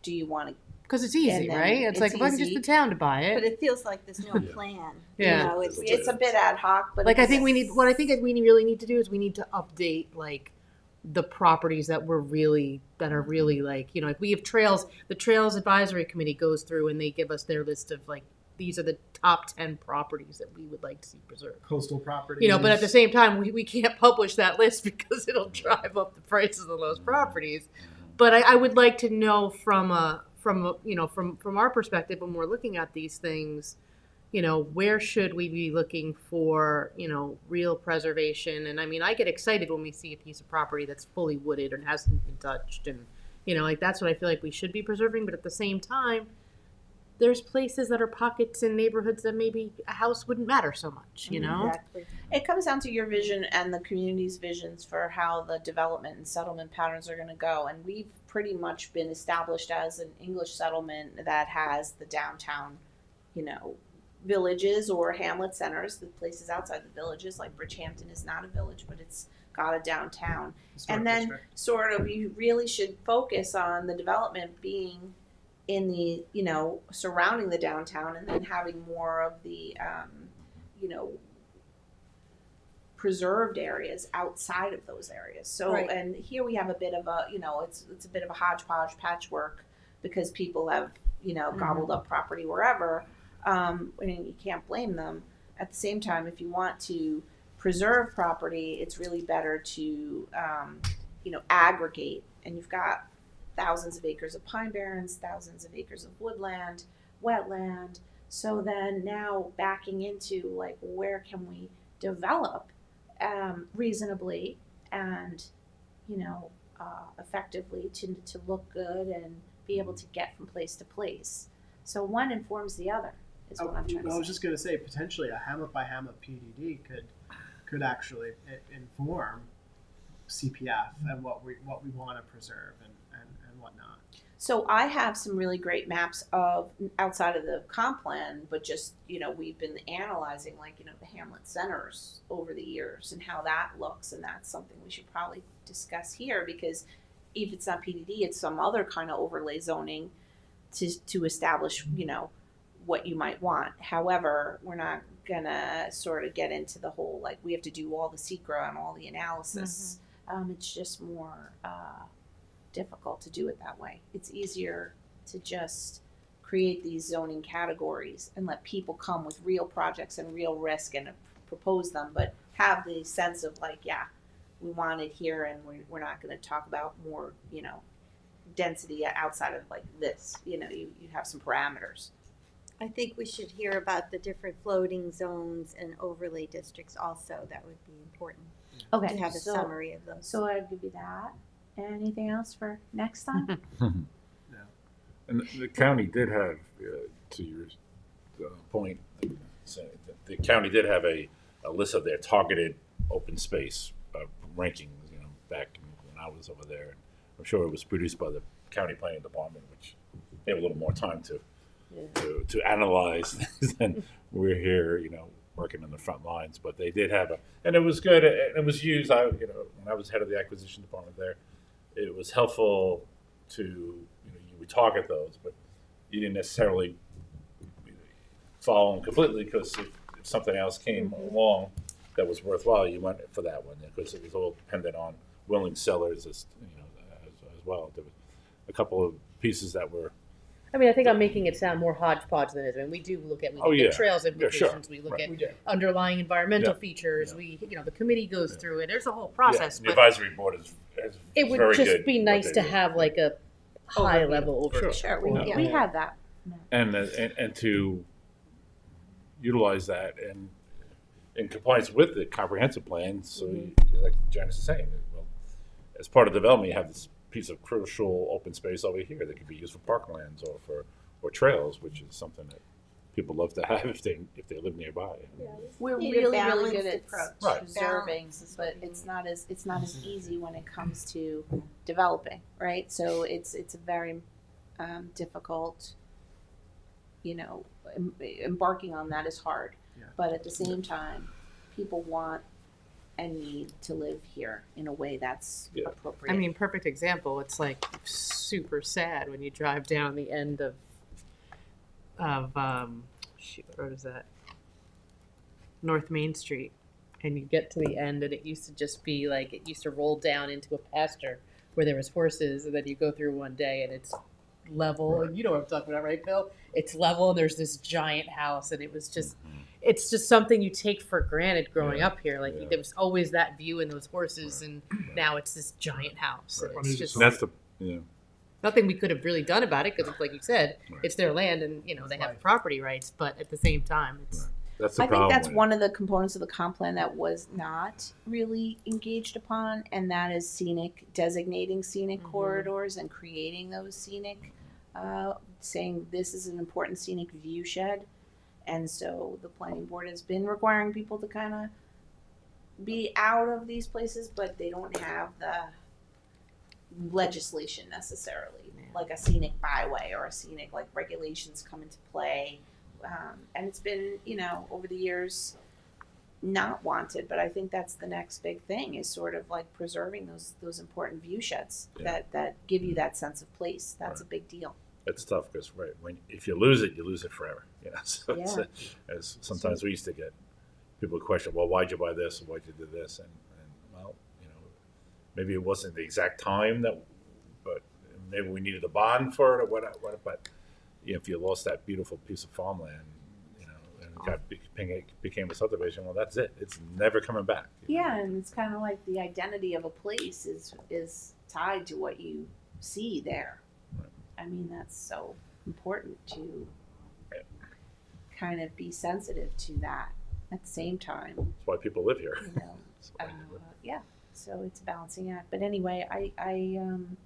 do you want to? because it's easy, And then right? It's like, if I can just easy. the town to buy But it. it feels like there's no plan. Yeah. You know, It's a bit ad hoc, but Like, I it's- think what I think we really need to do is we need to update, like, the properties that are really like, like we have trails, the Trails Advisory Committee goes through and they give us their list of like, these are the top 10 properties that we would like to see preserved. Coastal properties. But at the same time, we can't publish that list because it'll drive up the prices of those properties. But I would like to know from our perspective when we're looking at these things, where should we be looking for, real preservation? And I mean, I get excited when we see a piece of property that's fully wooded and hasn't been touched. And, like that's what I feel like we should be preserving. But at the same time, there's places that are pockets in neighborhoods that maybe a house wouldn't matter so much, Exactly. It comes down to your vision and the community's visions for how the development and settlement patterns are going to go. And we've pretty much been established as an English settlement that has the downtown, villages or hamlet centers, the places outside the villages, like Bridgehampton is not a village, but it's got a downtown. Historic And then district. sort of you really should focus on the development being in the, surrounding the downtown, and then having more of the, preserved areas outside of those areas. So, Right. and here we have a bit of a, it's a bit of a hodgepodge patchwork because people have, gobbled up property wherever. And you can't blame them. At the same time, if you want to preserve property, it's really better to, aggregate. And you've got thousands of acres of pine barrens, thousands of acres of woodland, wetland. So then now backing into like, where can we develop reasonably and, effectively to look good and be able to get from place to place. So one informs the other is what I'm trying to say. I was just going to say, potentially a hamlet by hamlet PDD could actually inform CPF and what we want to preserve and whatnot. So I have some really great maps of outside of the comp plan, but just, we've been analyzing the hamlet centers over the years and how that looks. And that's something we should probably discuss here, because if it's not PDD, it's some other kind of overlay zoning to establish, what you might want. However, we're not gonna sort of get into the whole, we have to do all the SECRA and all the analysis. It's just more, difficult to do it that way. It's easier to just create these zoning categories and let people come with real projects and real risk and propose them, but have the sense of we want it here, and we're not going to talk about more, density outside of this. You have some parameters. I think we should hear about the different floating zones and overlay districts also. That would be important Okay, to have a summary of those. So I'd give you that. Anything else for next time? And the county did have, to your point, the county did have a list of their targeted open space rankings, back when I was over there. I'm sure it was produced by the county planning department, which they have a little more time to analyze things than we're here, working on the front lines. But they did have and it was good. It was used. When I was head of the acquisition department there, it was helpful to, you would target those, but you didn't necessarily follow them completely, because if something else came along that was worthwhile, you went for that one, because it was all dependent on willing sellers as well. There was a couple of pieces that were. I mean, I think I'm making it sound more hodgepodge than it is. I mean, we do look at trails implications. We look at underlying environmental features. We, the committee goes through it. There's a whole process. The But advisory board is it would very just good be at nice what to they do. have a high level overview. Sure, we have that. And to utilize that and in compliance with the comprehensive plan. So, like Janice is saying, well, as part of development, you have this piece of crucial open space over here that could be used for parklands or trails, which is something that people love to have if they live nearby. We're Need a really balanced good at approach. Right. preserving, but it's not as easy when it comes to developing, right? So it's a very difficult, embarking on that is hard. Yeah. But at the same time, people want and need to live here in a way that's Yeah. appropriate. I mean, perfect example. It's like super sad when you drive down the end of shoot, what road is that? North Main Street, and you get to the end, and it used to just be like it used to roll down into a pasture where there was horses, and then you go through one day, and it's level. And you know what I'm talking about, right, Bill? It's level. And there's this giant house, and it was just. It's just something you take for granted growing up here. Like there was always that view and those horses, and now it's this giant house. And it's just And that's nothing we could have really done about it because, like you said, it's their land and they have property rights. But at the same time, it's that's the I problem. think that's with it. one of the components of the comp plan that was not really engaged upon, and that is designating scenic corridors and creating those scenic, saying this is an important scenic view shed. And so the planning board has been requiring people to kind of be out of these places, but they don't have the legislation necessarily, like a scenic byway or a scenic regulations come into play. And it's been, over the years not wanted, but I think that's the next big thing is sort of like preserving those important view sheds that give you that sense of place. That's a big deal. It's tough because if you lose it forever. So Yeah. as sometimes we used to get people question, well, why'd you buy this? Why'd you do this? And well, maybe it wasn't the exact time but maybe we needed a bond for it or whatever. But if you lost that beautiful piece of farmland, and it became a subdivision, well, that's it. It's never coming back. Yeah, and it's kind of like the identity of a place is tied to what you see there. Right. I mean, that's so important to kind of be sensitive to that at the same time. That's why people live here. Yeah, so it's a balancing act. But anyway, I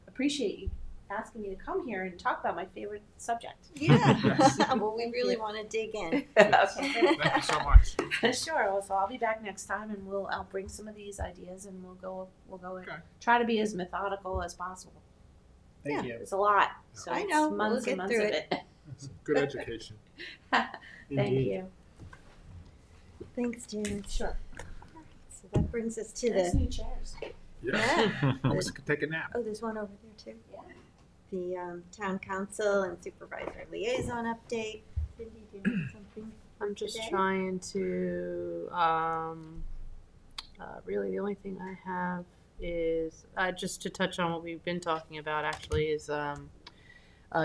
appreciate you asking me to come here and talk about my favorite subject. Yeah. Well, we really want to dig in. Okay. Thank you so much. Sure. Well, so I'll be back next time, and I'll bring some of these ideas, and we'll go and Okay. try to be as methodical as possible. Thank you. It's a lot. So I it's know. months We'll and get months through of it. it. It's good education. Thank Indeed. you. Thanks, Janet. Sure. So that brings us to Nice the. new chairs. Yeah. Always could take a nap. Oh, there's one over there too. Yeah. The town council and supervisor liaison update. Cindy, do you have something? I'm just today? trying to really the only thing I have is just to touch on what we've been talking about actually is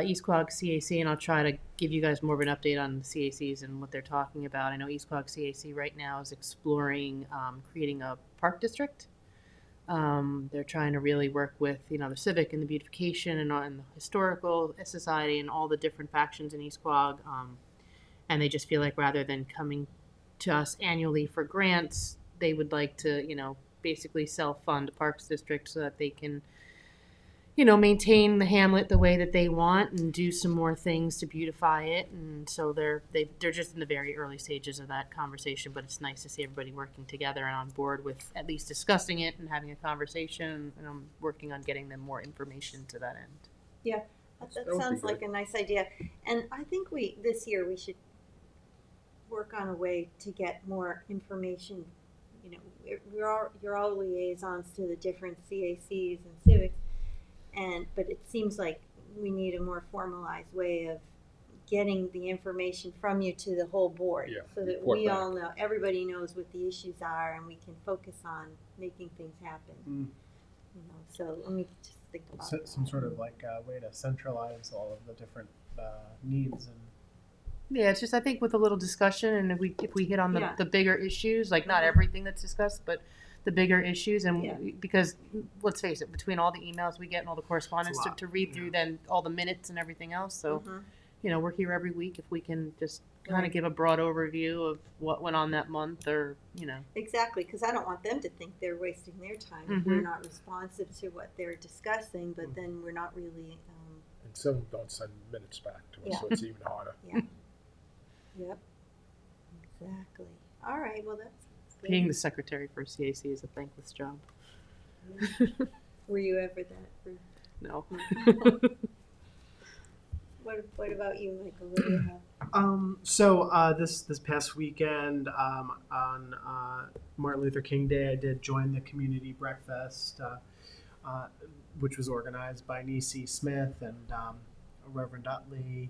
East Quogue CAC, and I'll try to give you guys more of an update on the CACs and what they're talking about. I know East Quogue CAC right now is exploring creating a park district. They're trying to really work with the civic and the beautification and the historical society and all the different factions in East Quogue, and they just feel like rather than coming to us annually for grants, they would like to basically self-fund a parks district so that they can maintain the hamlet the way that they want and do some more things to beautify it. And so they're just in the very early stages of that conversation, but it's nice to see everybody working together and on board with at least discussing it and having a conversation. And I'm working on getting them more information to that end. That would be sounds good. like a nice idea. And I think this year we should work on a way to get more information. You're all liaisons to the different CACs and civics. But it seems like we need a more formalized way of getting the information from you to the whole board, Yeah, so that report we back. all know, everybody knows what the issues are, and we can focus on making things happen. So let me just think about that. Some sort of way to centralize all of the different needs and. Yeah, it's just I think with a little discussion and if we hit on Yeah. the bigger issues, like not Mhm. everything that's discussed, but the bigger issues, and Yeah. because let's face it, between all the emails we get and all the correspondence It's a lot, to read through, then all the minutes and everything else. So Mhm. we're here every week. If we can just kind of give a broad overview of what went on that month, or Exactly, because I don't want them to think they're wasting their time if we're Mhm. not responsive to what they're discussing, but then we're not really, And some don't send minutes back to us, Yeah. so it's even harder. yep. Exactly. All right, well, that's good. being the secretary for CAC is a thankless job. Were you ever that? No. What about you, Michael? What do you have? So this past weekend on Martin Luther King Day, I did join the community breakfast, which was organized by Nisi Smith and Reverend Utley.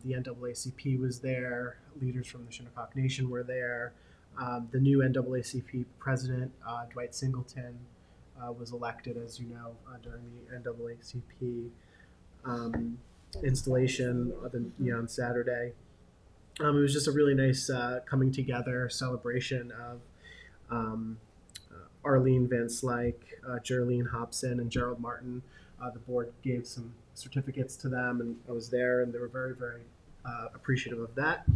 The NAACP was there. Leaders from the Shinnecock Nation were there. The new NAACP president, Dwight Singleton, was elected, as you know, during the NAACP installation on Saturday. It was just a really nice coming together celebration of Arlene Van Slyke, Geraldine Hobson, and Gerald Martin. The board gave some certificates to them, and I was there, and they were very, very appreciative of that.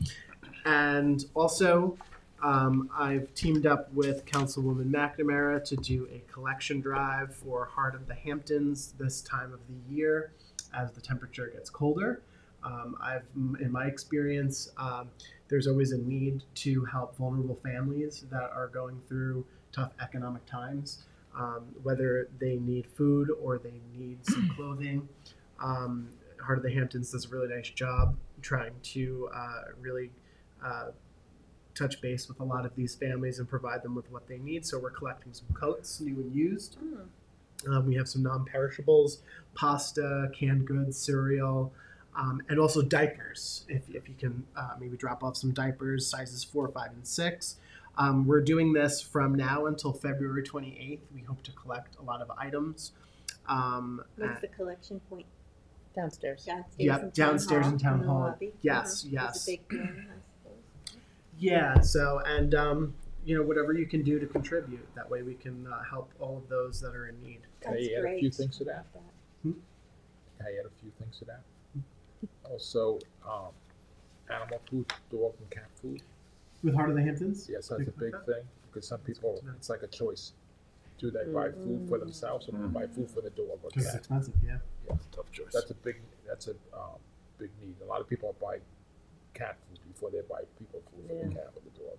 And also, I've teamed up with Councilwoman McNamara to do a collection drive for Heart of the Hamptons this time of the year as the temperature gets colder. In my experience, there's always a need to help vulnerable families that are going through tough economic times, whether they need food or they need some clothing. Heart of the Hamptons does a really nice job trying to really touch base with a lot of these families and provide them with what they need. So we're collecting some coats, new and used. We have some non-perishables, pasta, canned goods, cereal, and also diapers. If you can maybe drop off some diapers, sizes 4, 5, and 6. We're doing this from now until February 28th. We hope to collect a lot of items. What's the collection point? Downstairs. Downstairs in Town the Hall. lobby? Yes, It's yes. a big room, I suppose. Yeah, so, and, whatever you can do to contribute. That way we can help all of those that are in need. Can That's I add great. a few things to that? Hmm? Can I add a few things to that? Also, animal food, dog and cat food. With Heart of the Hamptons? Yes, that's a big thing, because some people, it's like a choice. Do they buy food for themselves or do they buy food for the dog or Because it's cat? expensive, yeah. Tough choice. That's a big need. A lot of people buy cat food before they buy people food for the cat or the dog.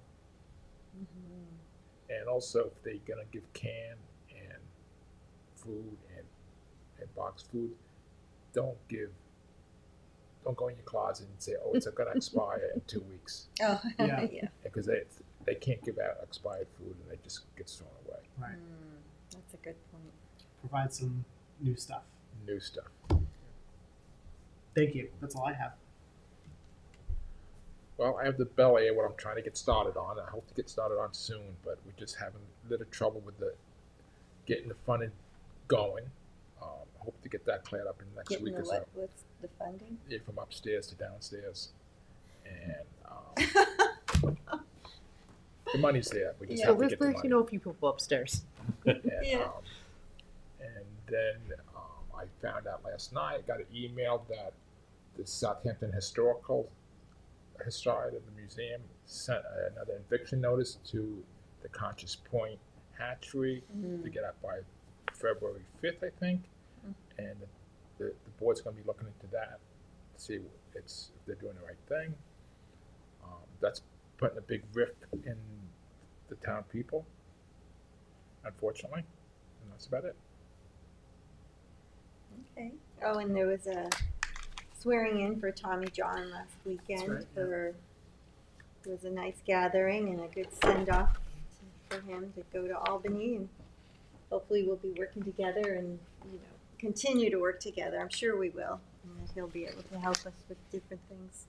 And also, if they're gonna give canned and food and boxed food, don't go in your closet and say, "Oh, it's gonna expire in 2 weeks," Oh, Yeah. yeah. because they can't give out expired food and it just gets thrown away. Right. That's a good point. Provide some new stuff. New stuff. Thank you. That's all I have. Well, I have the Bel Air, what I'm trying to get started on. I hope to get started on soon, but we're just having a little trouble with getting the funding going. Hope to get that cleared up in the next Getting week the or so. what's the funding? Yeah, from upstairs to downstairs, and the money's there. We just Yeah. So have to let's get the let money. you know a few people upstairs. And, Yeah. and then I found out last night, I got an email that the Southampton Historical Historian of the Museum sent another eviction notice to the Conscious Point Hatchery to get up by February 5th, I think. And the board's going to be looking into that to see if they're doing the right thing. That's putting a big rift in the town people, unfortunately, and that's about it. Okay. Oh, and there was a swearing in for Tommy John last weekend. That's right, It was a nice gathering and a good send off for him to go to Albany, and hopefully we'll be working together and continue to work together. I'm sure we will, and that he'll be able to help us with different things.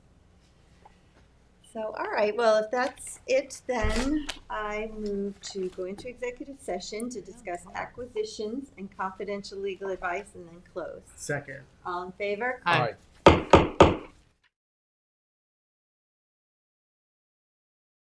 So, all right, well, if that's it, then I move to go into executive session to discuss acquisitions and confidential legal advice and then close. Second. All in favor? Aye. Aye.